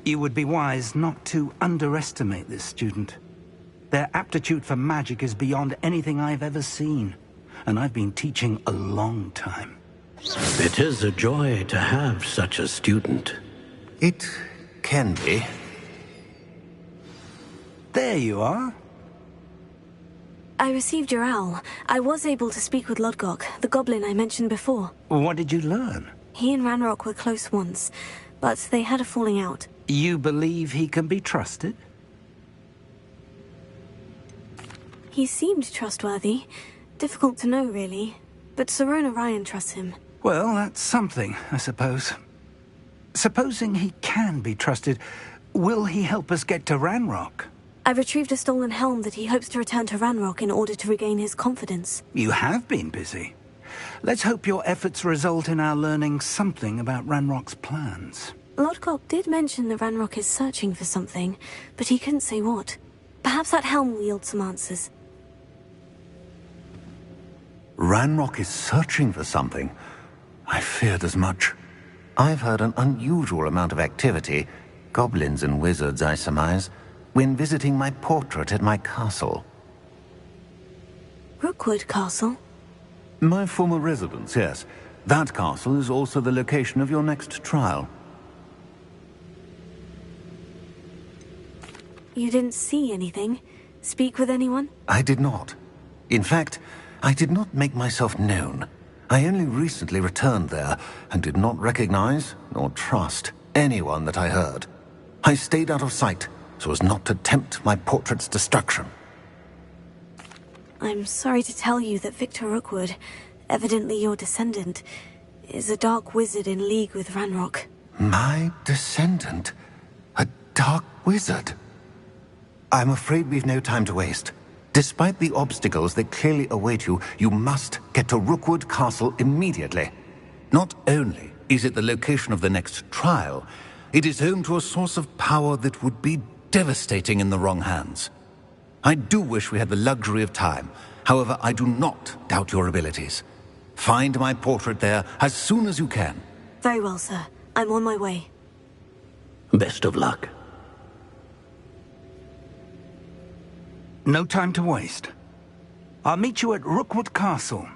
You would be wise not to underestimate this student. Their aptitude for magic is beyond anything I've ever seen, and I've been teaching a long time. It is a joy to have such a student. It can be. There you are. I received your owl. I was able to speak with Lodgok, the goblin I mentioned before. What did you learn? He and Ranrock were close once, but they had a falling out. You believe he can be trusted? He seemed trustworthy. Difficult to know, really. But Sirona Ryan trusts him. Well, that's something, I suppose. Supposing he can be trusted, will he help us get to Ranrock? I've retrieved a stolen helm that he hopes to return to Ranrock in order to regain his confidence. You have been busy. Let's hope your efforts result in our learning something about Ranrock's plans. Lodgok did mention that Ranrock is searching for something, but he couldn't say what. Perhaps that helm will yield some answers. Ranrock is searching for something. I feared as much. I've heard an unusual amount of activity, goblins and wizards, I surmise, when visiting my portrait at my castle. Rookwood Castle? My former residence, yes. That castle is also the location of your next trial. You didn't see anything? Speak with anyone? I did not. In fact, I did not make myself known. I only recently returned there and did not recognize nor trust anyone that I heard. I stayed out of sight so as not to tempt my portrait's destruction. I'm sorry to tell you that Victor Rookwood, evidently your descendant, is a dark wizard in league with Ranrock. My descendant? A dark wizard? I'm afraid we've no time to waste. Despite the obstacles that clearly await you, you must get to Rookwood Castle immediately. Not only is it the location of the next trial, it is home to a source of power that would be devastating in the wrong hands. I do wish we had the luxury of time. However, I do not doubt your abilities. Find my portrait there as soon as you can. Very well, sir. I'm on my way. Best of luck. No time to waste. I'll meet you at Rookwood Castle.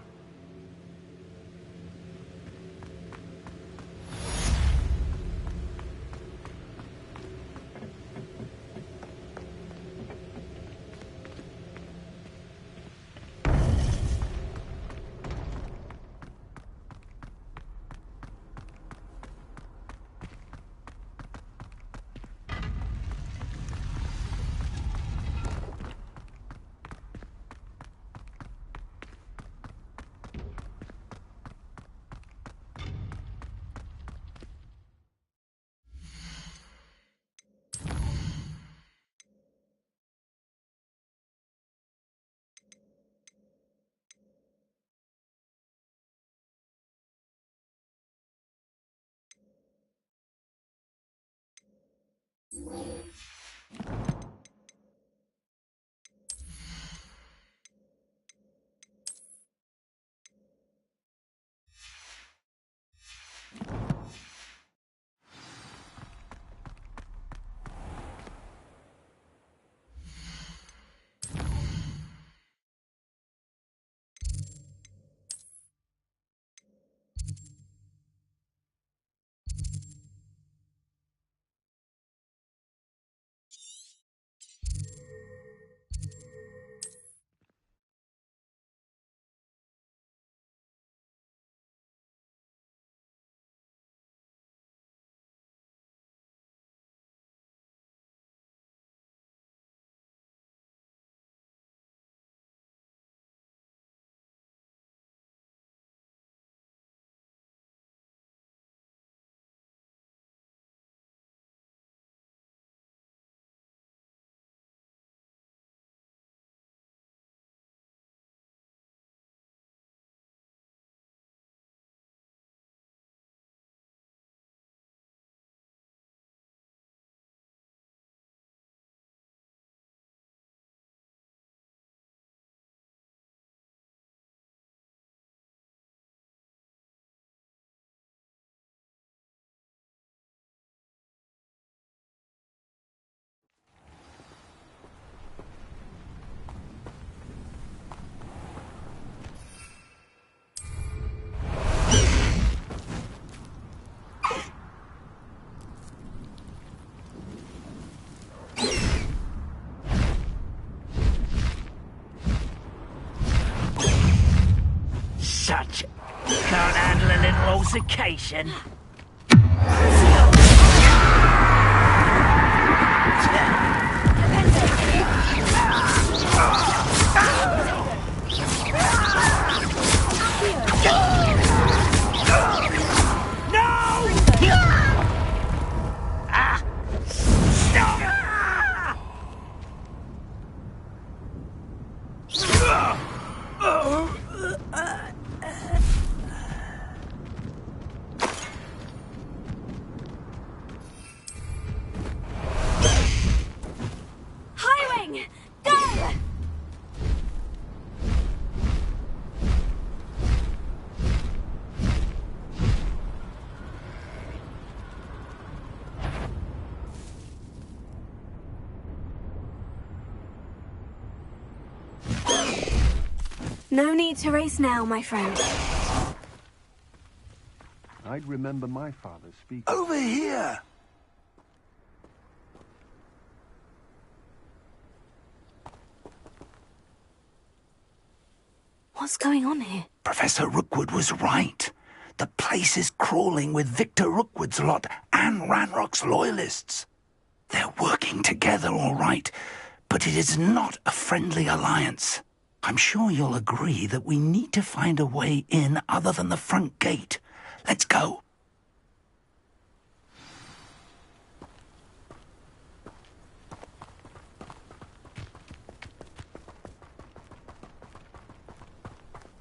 altercation. Highwing! Go! No need to race now, my friend. I'd remember my father speaking. Over here! What's going on here? Professor Rookwood was right. The place is crawling with Victor Rookwood's lot and Ranrock's loyalists. They're working together, all right, but it is not a friendly alliance. I'm sure you'll agree that we need to find a way in other than the front gate. Let's go.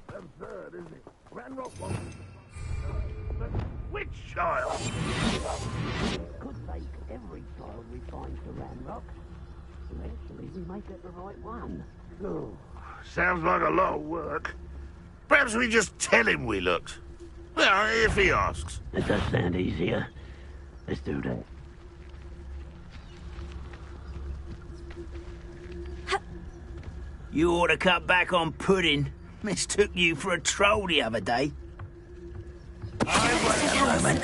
Absurd, isn't it? Ranrock wants which child? Could take every child we find to Ranrock. Eventually we may get the right one. Oh, sounds like a lot of work. Perhaps we just tell him we looked. Well, if he asks. It does sound easier. Let's do that. You ought to cut back on pudding. Mistook you for a troll the other day. Wait a moment.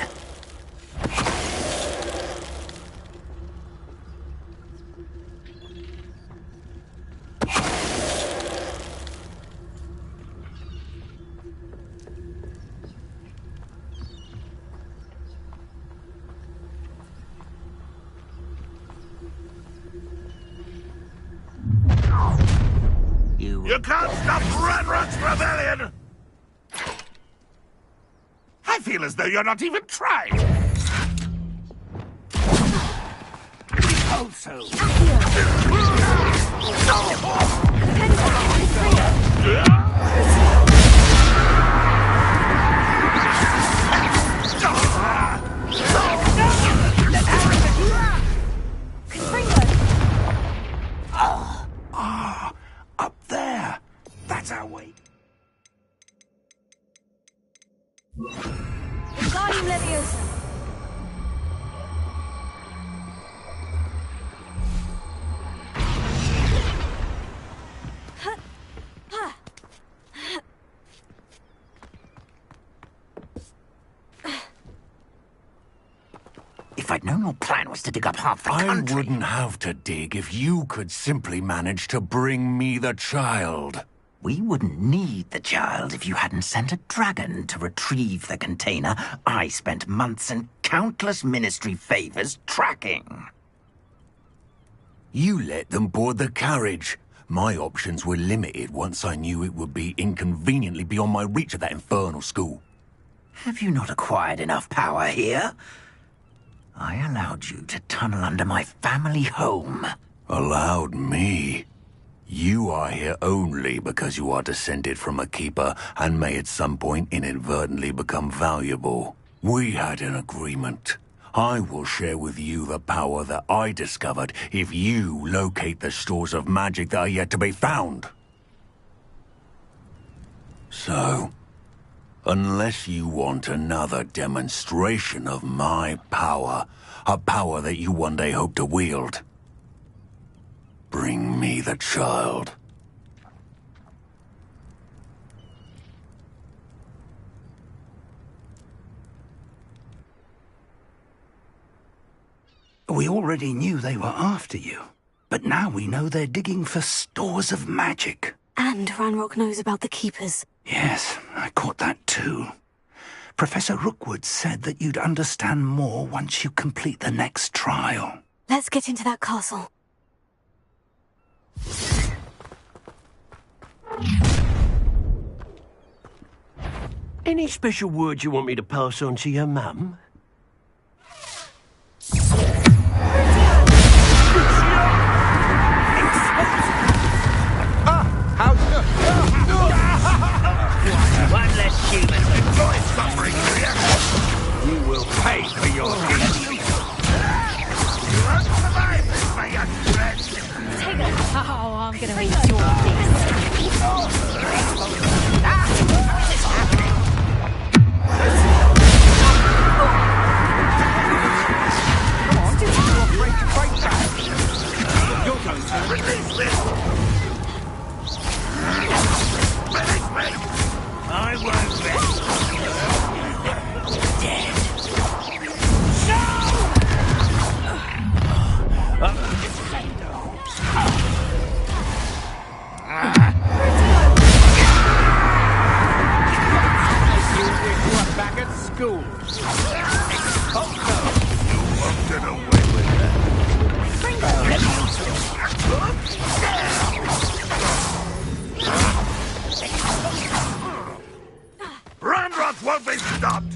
You can't stop Ranrock's rebellion! I feel as though you're not even trying. Also. Up there. That's our way. Wingardium Leviosa. If I'd known your plan was to dig up half the country... I wouldn't have to dig if you could simply manage to bring me the child. We wouldn't need the child if you hadn't sent a dragon to retrieve the container I spent months and countless ministry favors tracking. You let them board the carriage. My options were limited once I knew it would be inconveniently beyond my reach at that infernal school. Have you not acquired enough power here? I allowed you to tunnel under my family home. Allowed me? You are here only because you are descended from a keeper and may at some point inadvertently become valuable. We had an agreement. I will share with you the power that I discovered if you locate the stores of magic that are yet to be found. So, unless you want another demonstration of my power, a power that you one day hope to wield, bring me the child. We already knew they were after you, but now we know they're digging for stores of magic. And Ranrock knows about the Keepers. Yes, I caught that too. Professor Rookwood said that you'd understand more once you complete the next trial. Let's get into that castle. Any special words you want me to pass on to your mum? One less human. Enjoy suffering, you will pay for your deeds. You won't survive this, my young friend. Take it. Oh, I'm gonna eat your You're going to release this. Release me. I won't rest. Dead. Back at school. Oh no! You won't get away with that. Ranrock won't be stopped!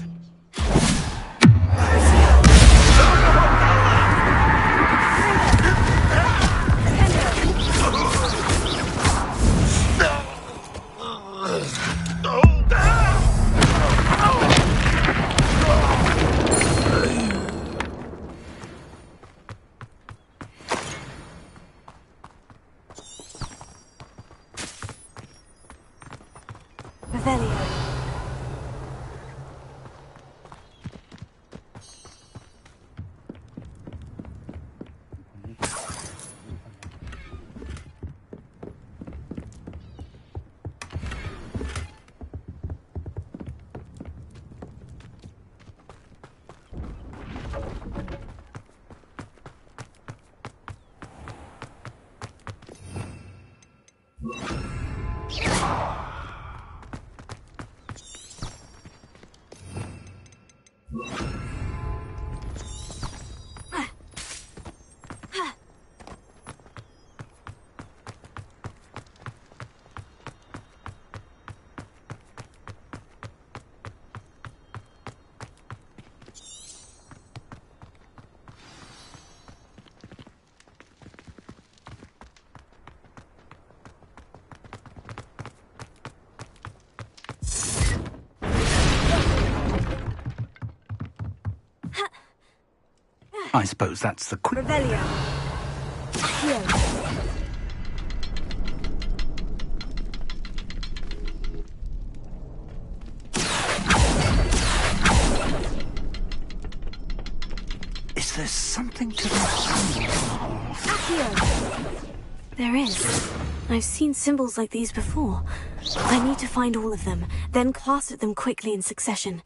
I suppose that's the... Revelio. Here. Is there something to this? There is. I've seen symbols like these before. I need to find all of them, then cast at them quickly in succession.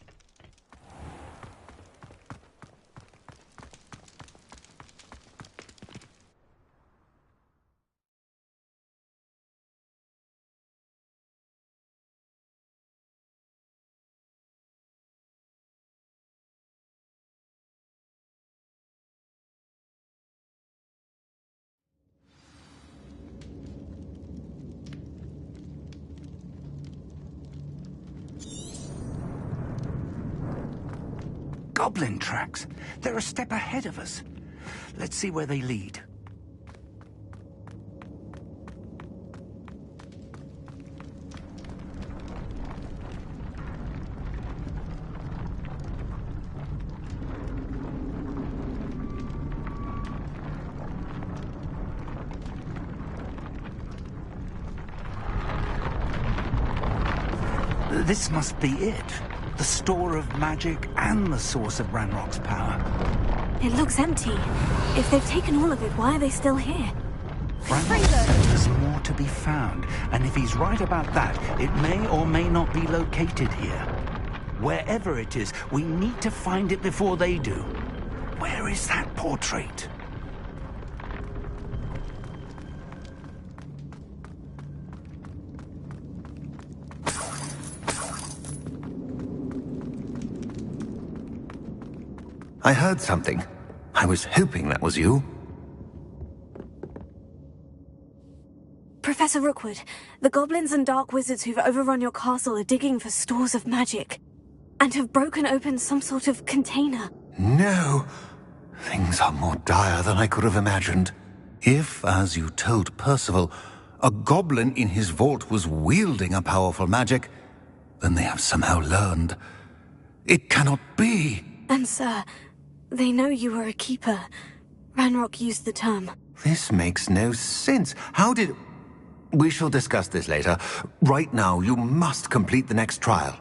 Goblin tracks. They're a step ahead of us. Let's see where they lead. This must be it. The store of magic and the source of Ranrock's power. It looks empty. If they've taken all of it, why are they still here? Ranrock said there's more to be found, and if he's right about that, it may or may not be located here. Wherever it is, we need to find it before they do. Where is that portrait? I heard something. I was hoping that was you. Professor Rookwood, the goblins and dark wizards who've overrun your castle are digging for stores of magic, and have broken open some sort of container. No! Things are more dire than I could have imagined. If, as you told Percival, a goblin in his vault was wielding a powerful magic, then they have somehow learned. It cannot be! And sir, they know you were a keeper. Ranrock used the term. This makes no sense. How did... We shall discuss this later. Right now, you must complete the next trial.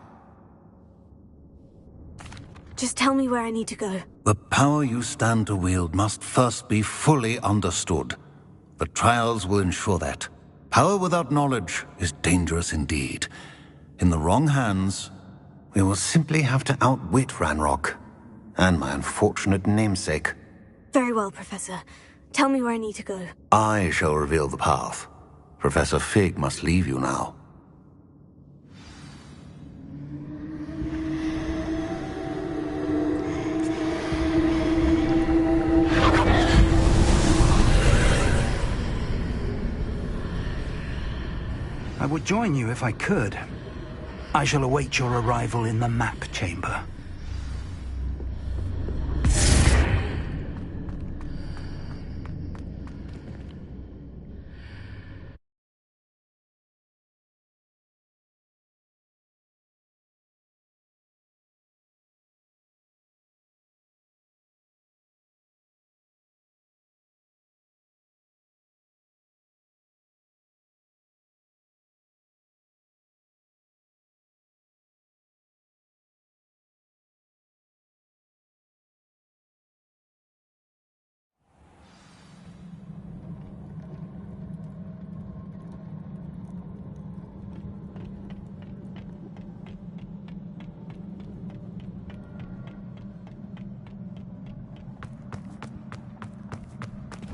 Just tell me where I need to go. The power you stand to wield must first be fully understood. The trials will ensure that. Power without knowledge is dangerous indeed. In the wrong hands, we will simply have to outwit Ranrock and my unfortunate namesake. Very well, Professor. Tell me where I need to go. I shall reveal the path. Professor Fig must leave you now. I would join you if I could. I shall await your arrival in the map chamber.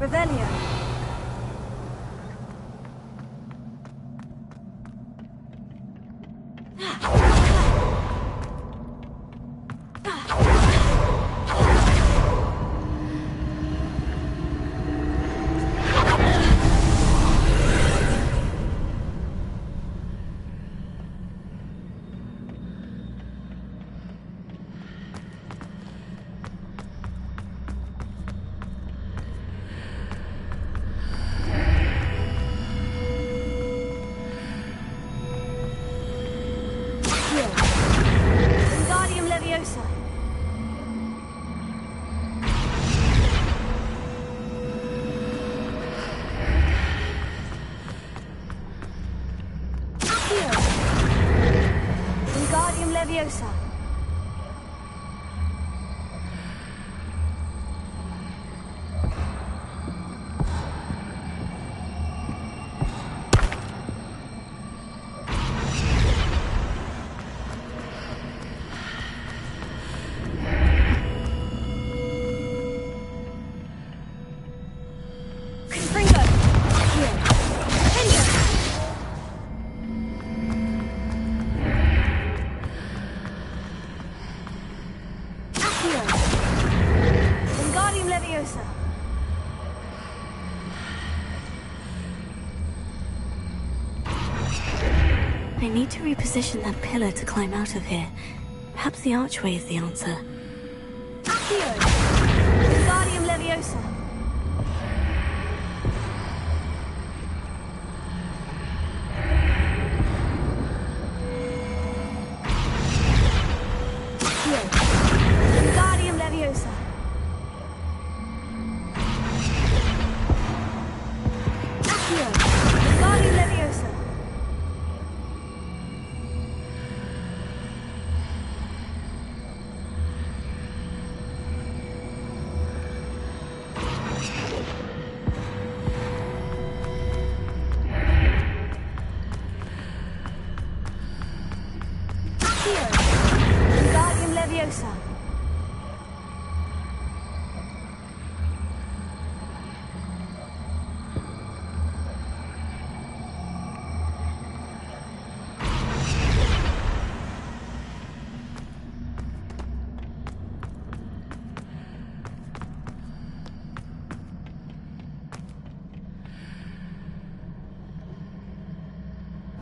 Revelio. Leviosa. I need to reposition that pillar to climb out of here. Perhaps the archway is the answer. Accio! Wingardium Leviosa! Accio! Wingardium Leviosa! Accio! Wingardium Leviosa!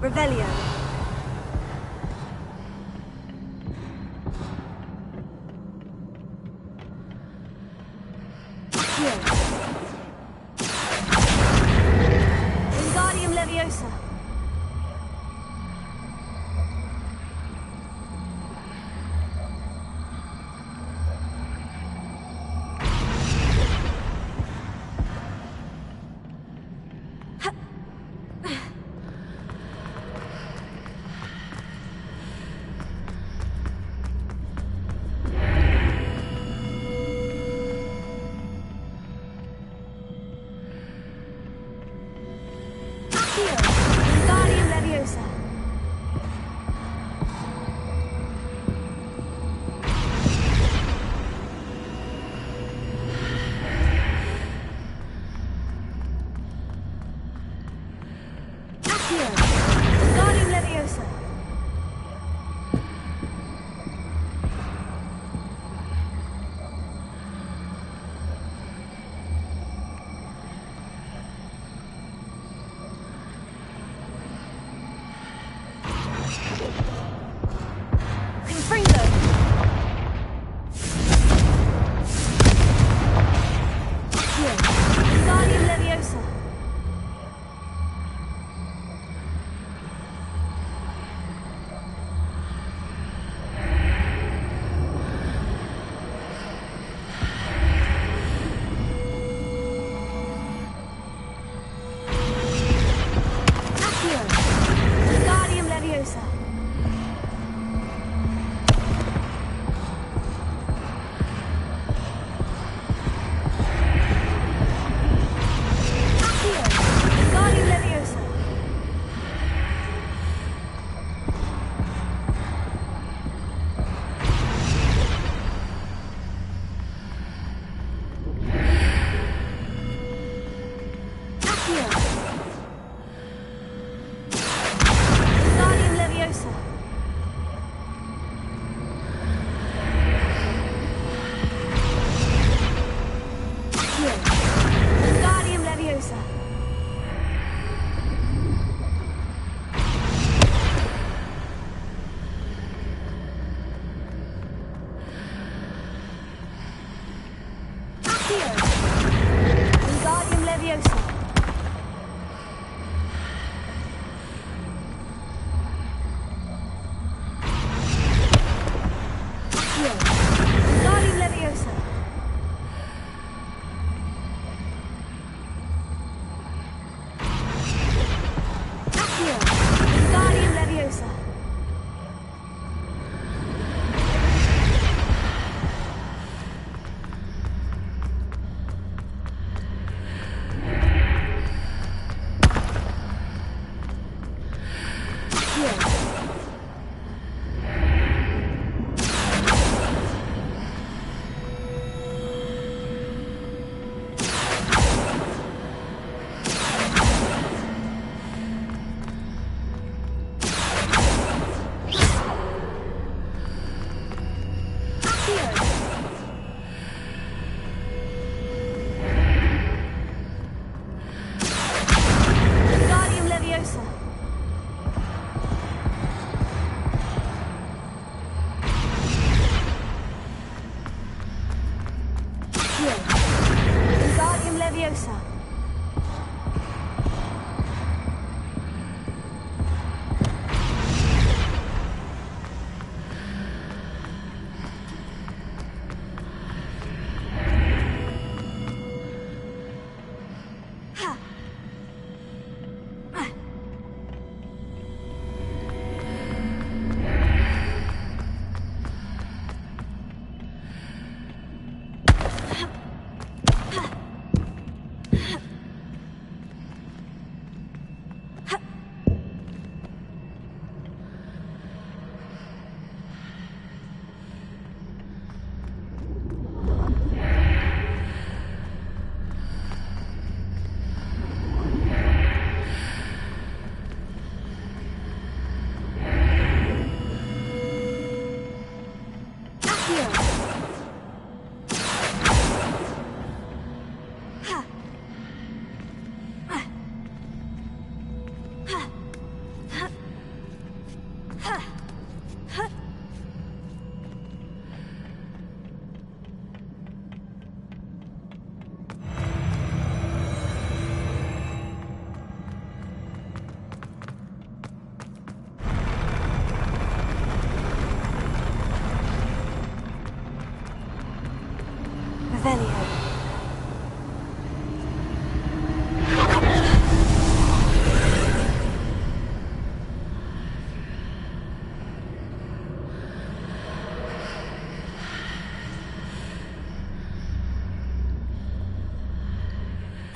Revelio. Wingardium Leviosa.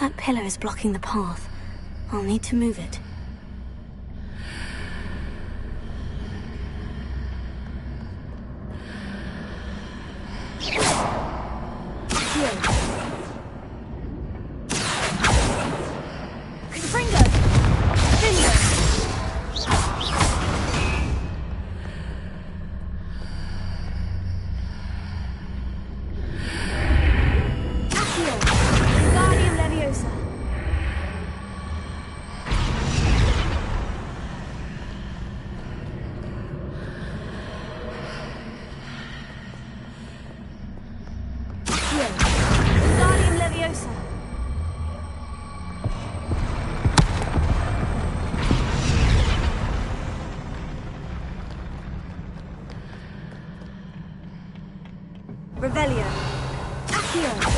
That pillar is blocking the path. I'll need to move it. Revelio. Accio.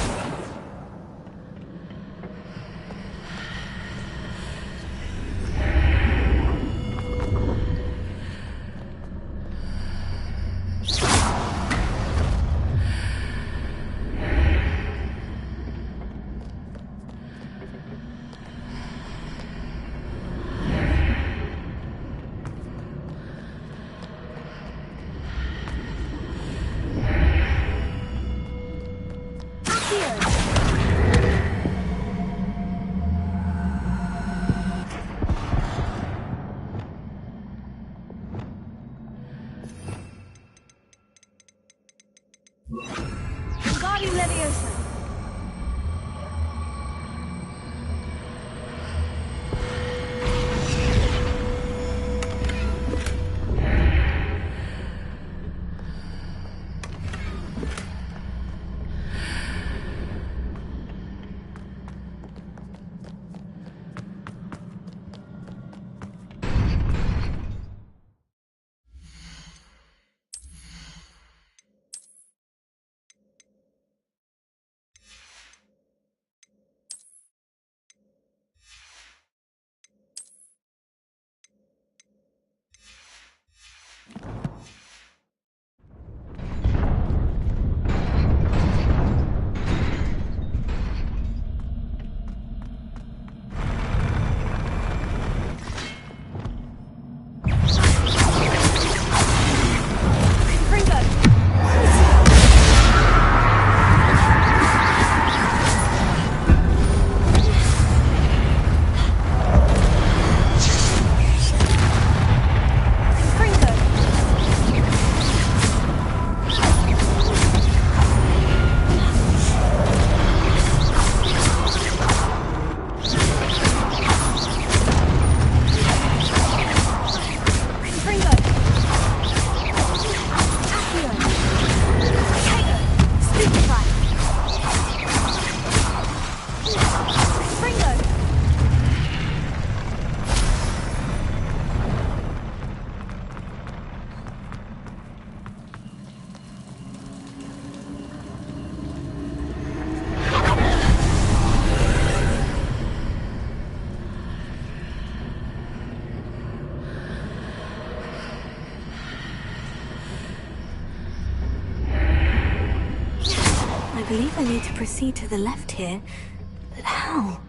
I believe I need to proceed to the left here, but how?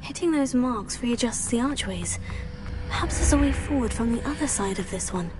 Hitting those marks readjusts the archways. Perhaps there's a way forward from the other side of this one.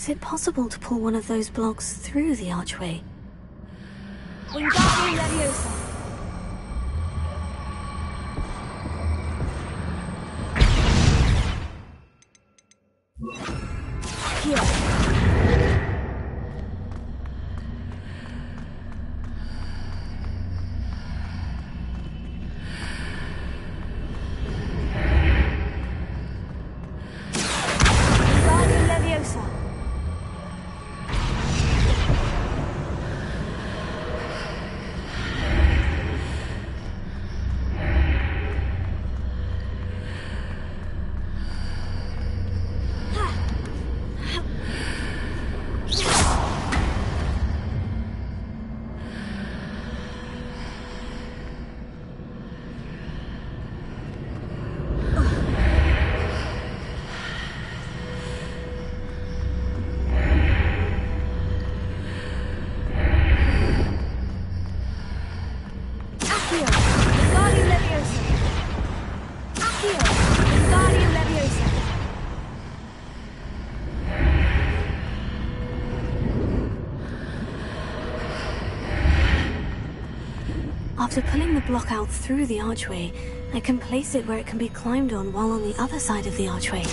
Is it possible to pull one of those blocks through the archway? Wingardium Leviosa! After pulling the block out through the archway, I can place it where it can be climbed on while on the other side of the archway.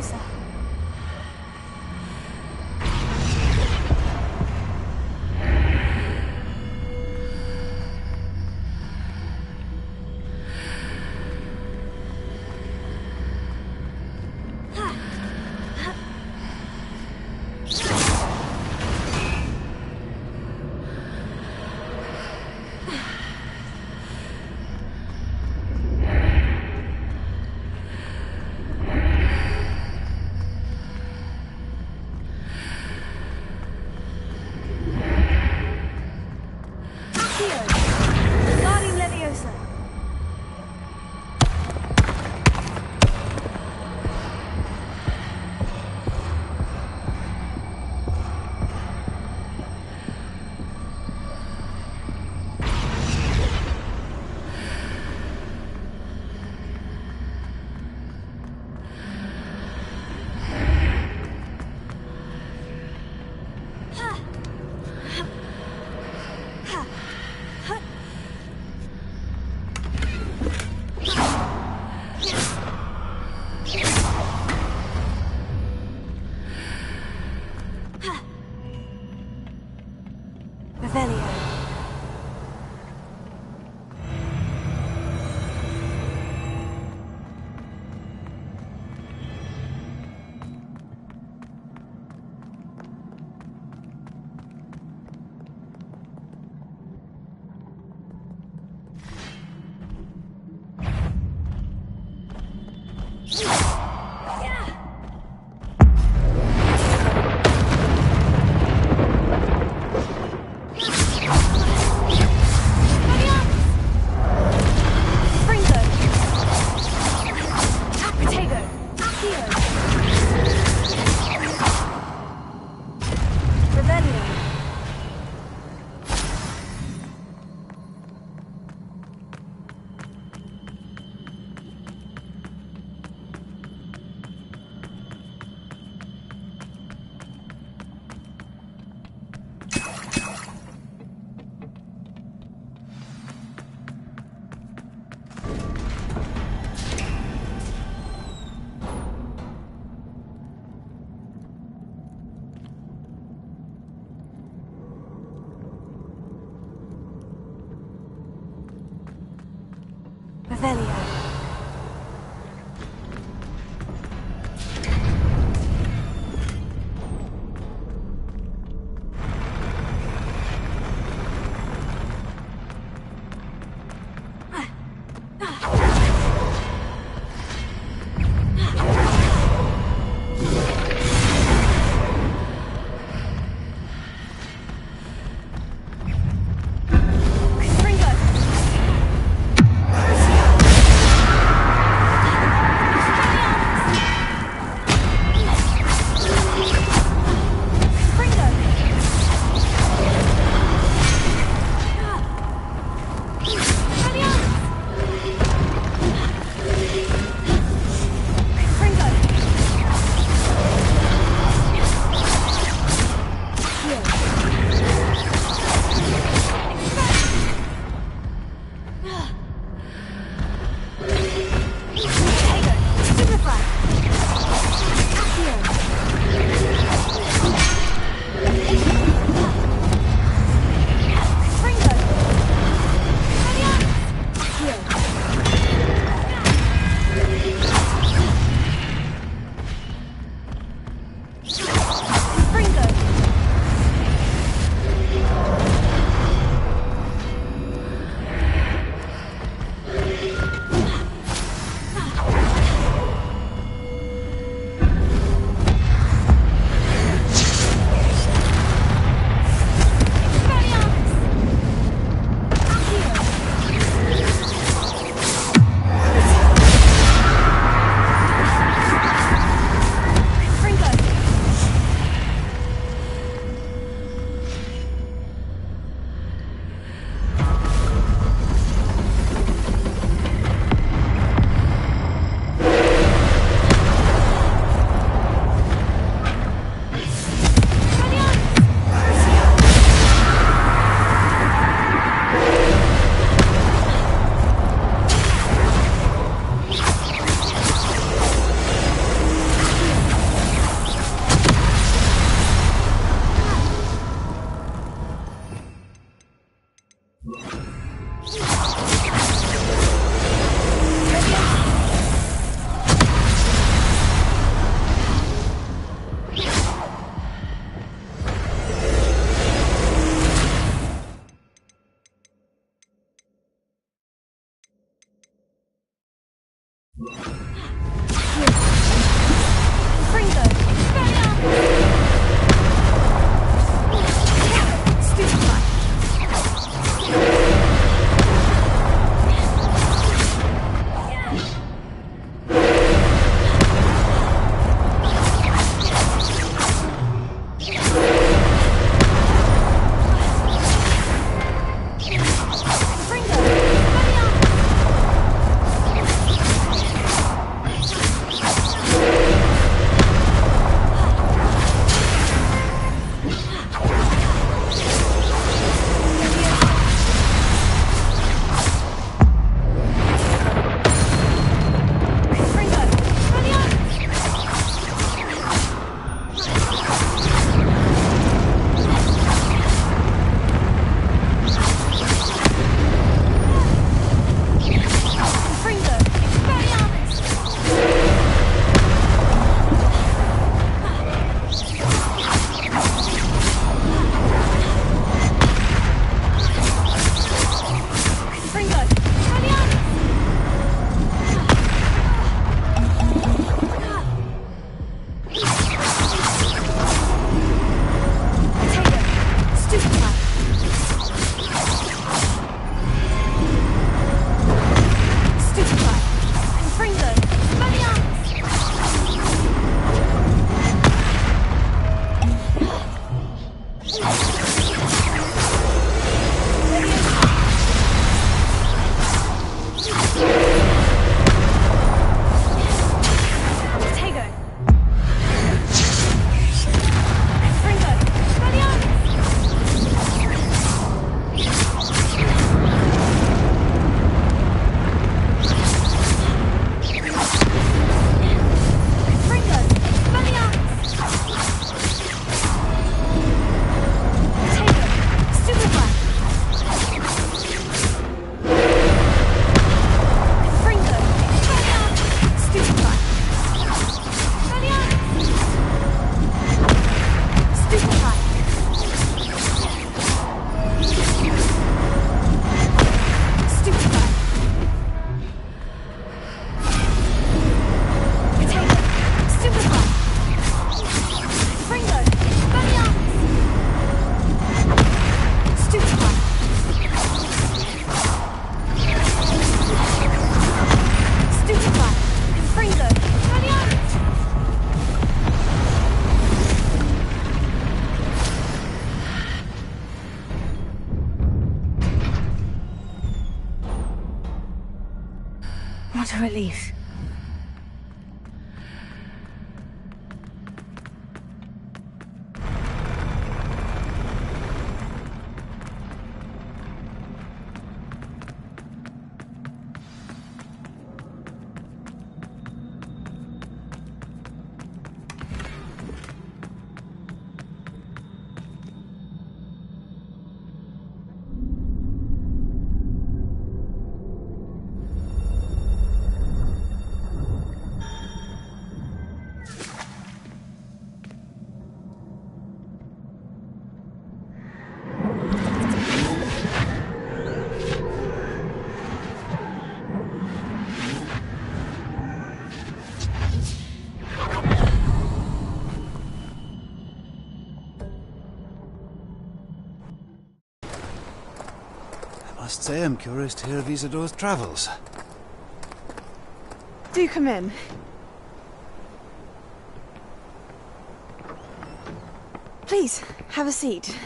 Leviosa. Guarding Leviosa. Revelio. relief. I must say I'm curious to hear of Isadore's travels. Do come in. Please, have a seat.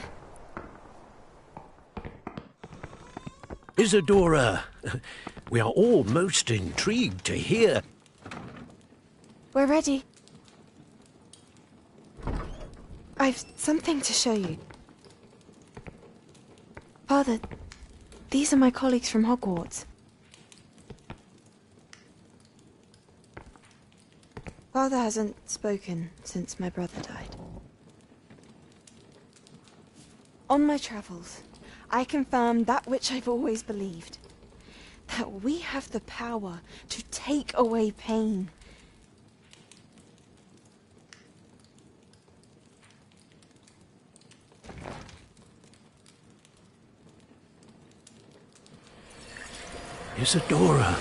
Isadora, we are all most intrigued to hear. We're ready. I've something to show you. Father, these are my colleagues from Hogwarts. Father hasn't spoken since my brother died. On my travels, I confirmed that which I've always believed. That we have the power to take away pain. Isadora.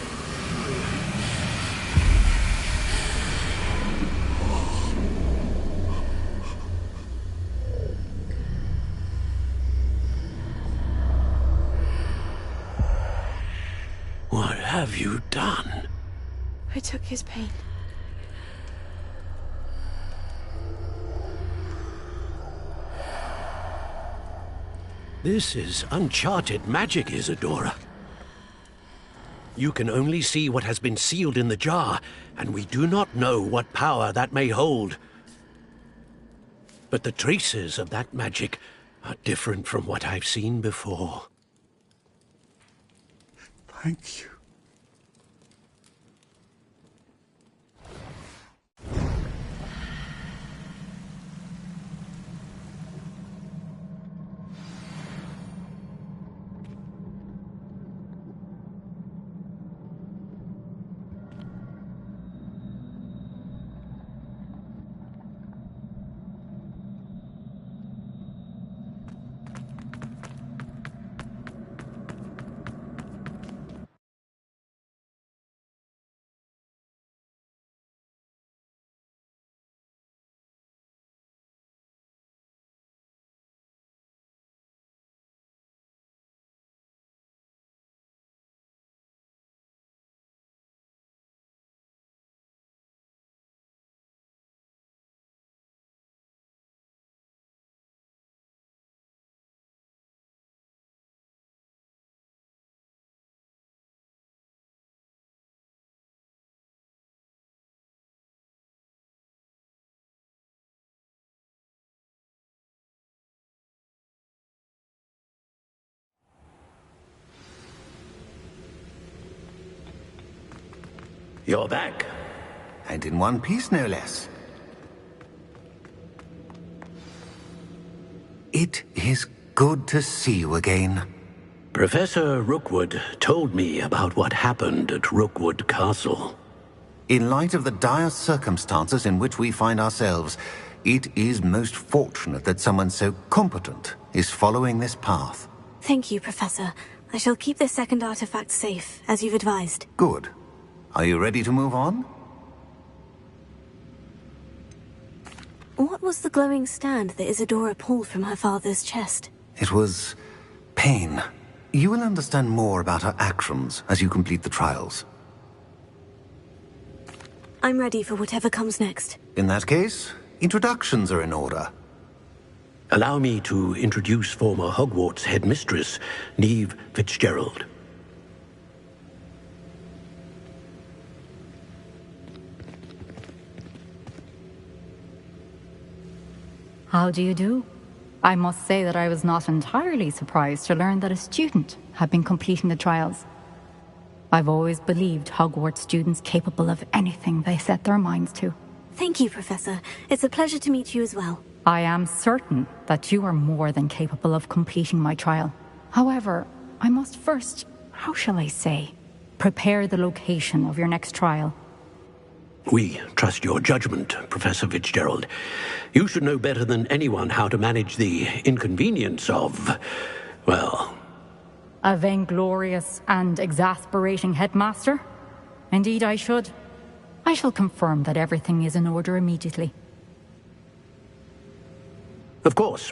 What have you done? I took his pain. This is uncharted magic, Isadora. You can only see what has been sealed in the jar, and we do not know what power that may hold. But the traces of that magic are different from what I've seen before. Thank you. You're back. And in one piece, no less. It is good to see you again. Professor Rookwood told me about what happened at Rookwood Castle. In light of the dire circumstances in which we find ourselves, it is most fortunate that someone so competent is following this path. Thank you, Professor. I shall keep this second artifact safe, as you've advised. Good. Are you ready to move on? What was the glowing stand that Isadora pulled from her father's chest? It was pain. You will understand more about her actions as you complete the trials. I'm ready for whatever comes next. In that case, introductions are in order. Allow me to introduce former Hogwarts headmistress, Neve Fitzgerald. How do you do? I must say that I was not entirely surprised to learn that a student had been completing the trials. I've always believed Hogwarts students capable of anything they set their minds to. Thank you, Professor. It's a pleasure to meet you as well. I am certain that you are more than capable of completing my trial. However, I must first, how shall I say, prepare the location of your next trial. We trust your judgment, Professor Fitzgerald. You should know better than anyone how to manage the inconvenience of, well... A vainglorious and exasperating headmaster? Indeed I should. I shall confirm that everything is in order immediately. Of course.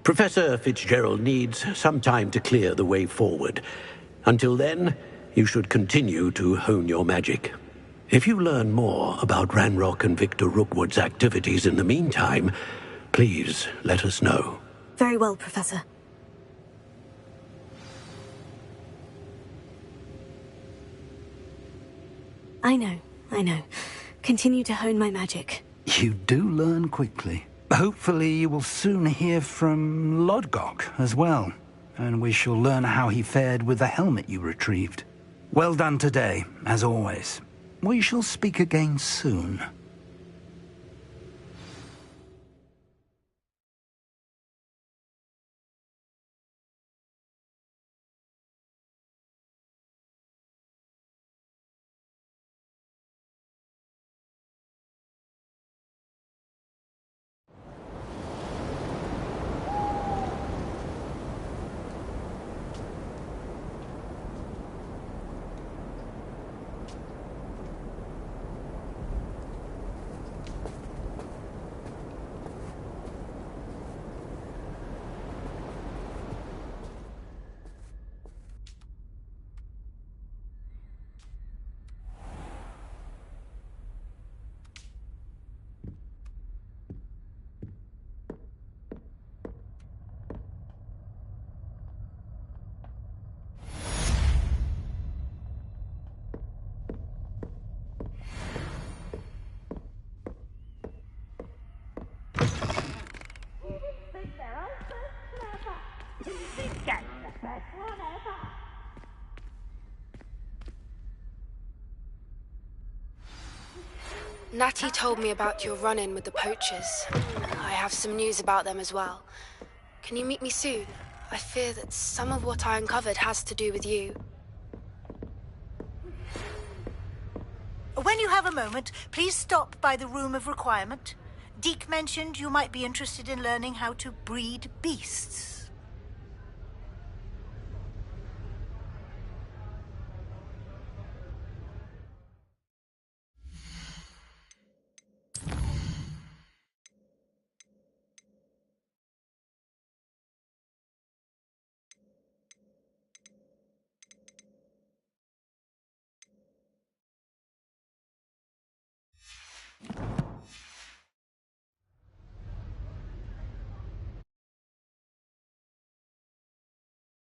Professor Fitzgerald needs some time to clear the way forward. Until then, you should continue to hone your magic. If you learn more about Ranrock and Victor Rookwood's activities in the meantime, please let us know. Very well, Professor. I know. Continue to hone my magic. You do learn quickly. Hopefully you will soon hear from Lodgok as well, and we shall learn how he fared with the helmet you retrieved. Well done today, as always. We shall speak again soon. Natty told me about your run-in with the poachers. I have some news about them as well. Can you meet me soon? I fear that some of what I uncovered has to do with you. When you have a moment, please stop by the Room of Requirement. Deke mentioned you might be interested in learning how to breed beasts.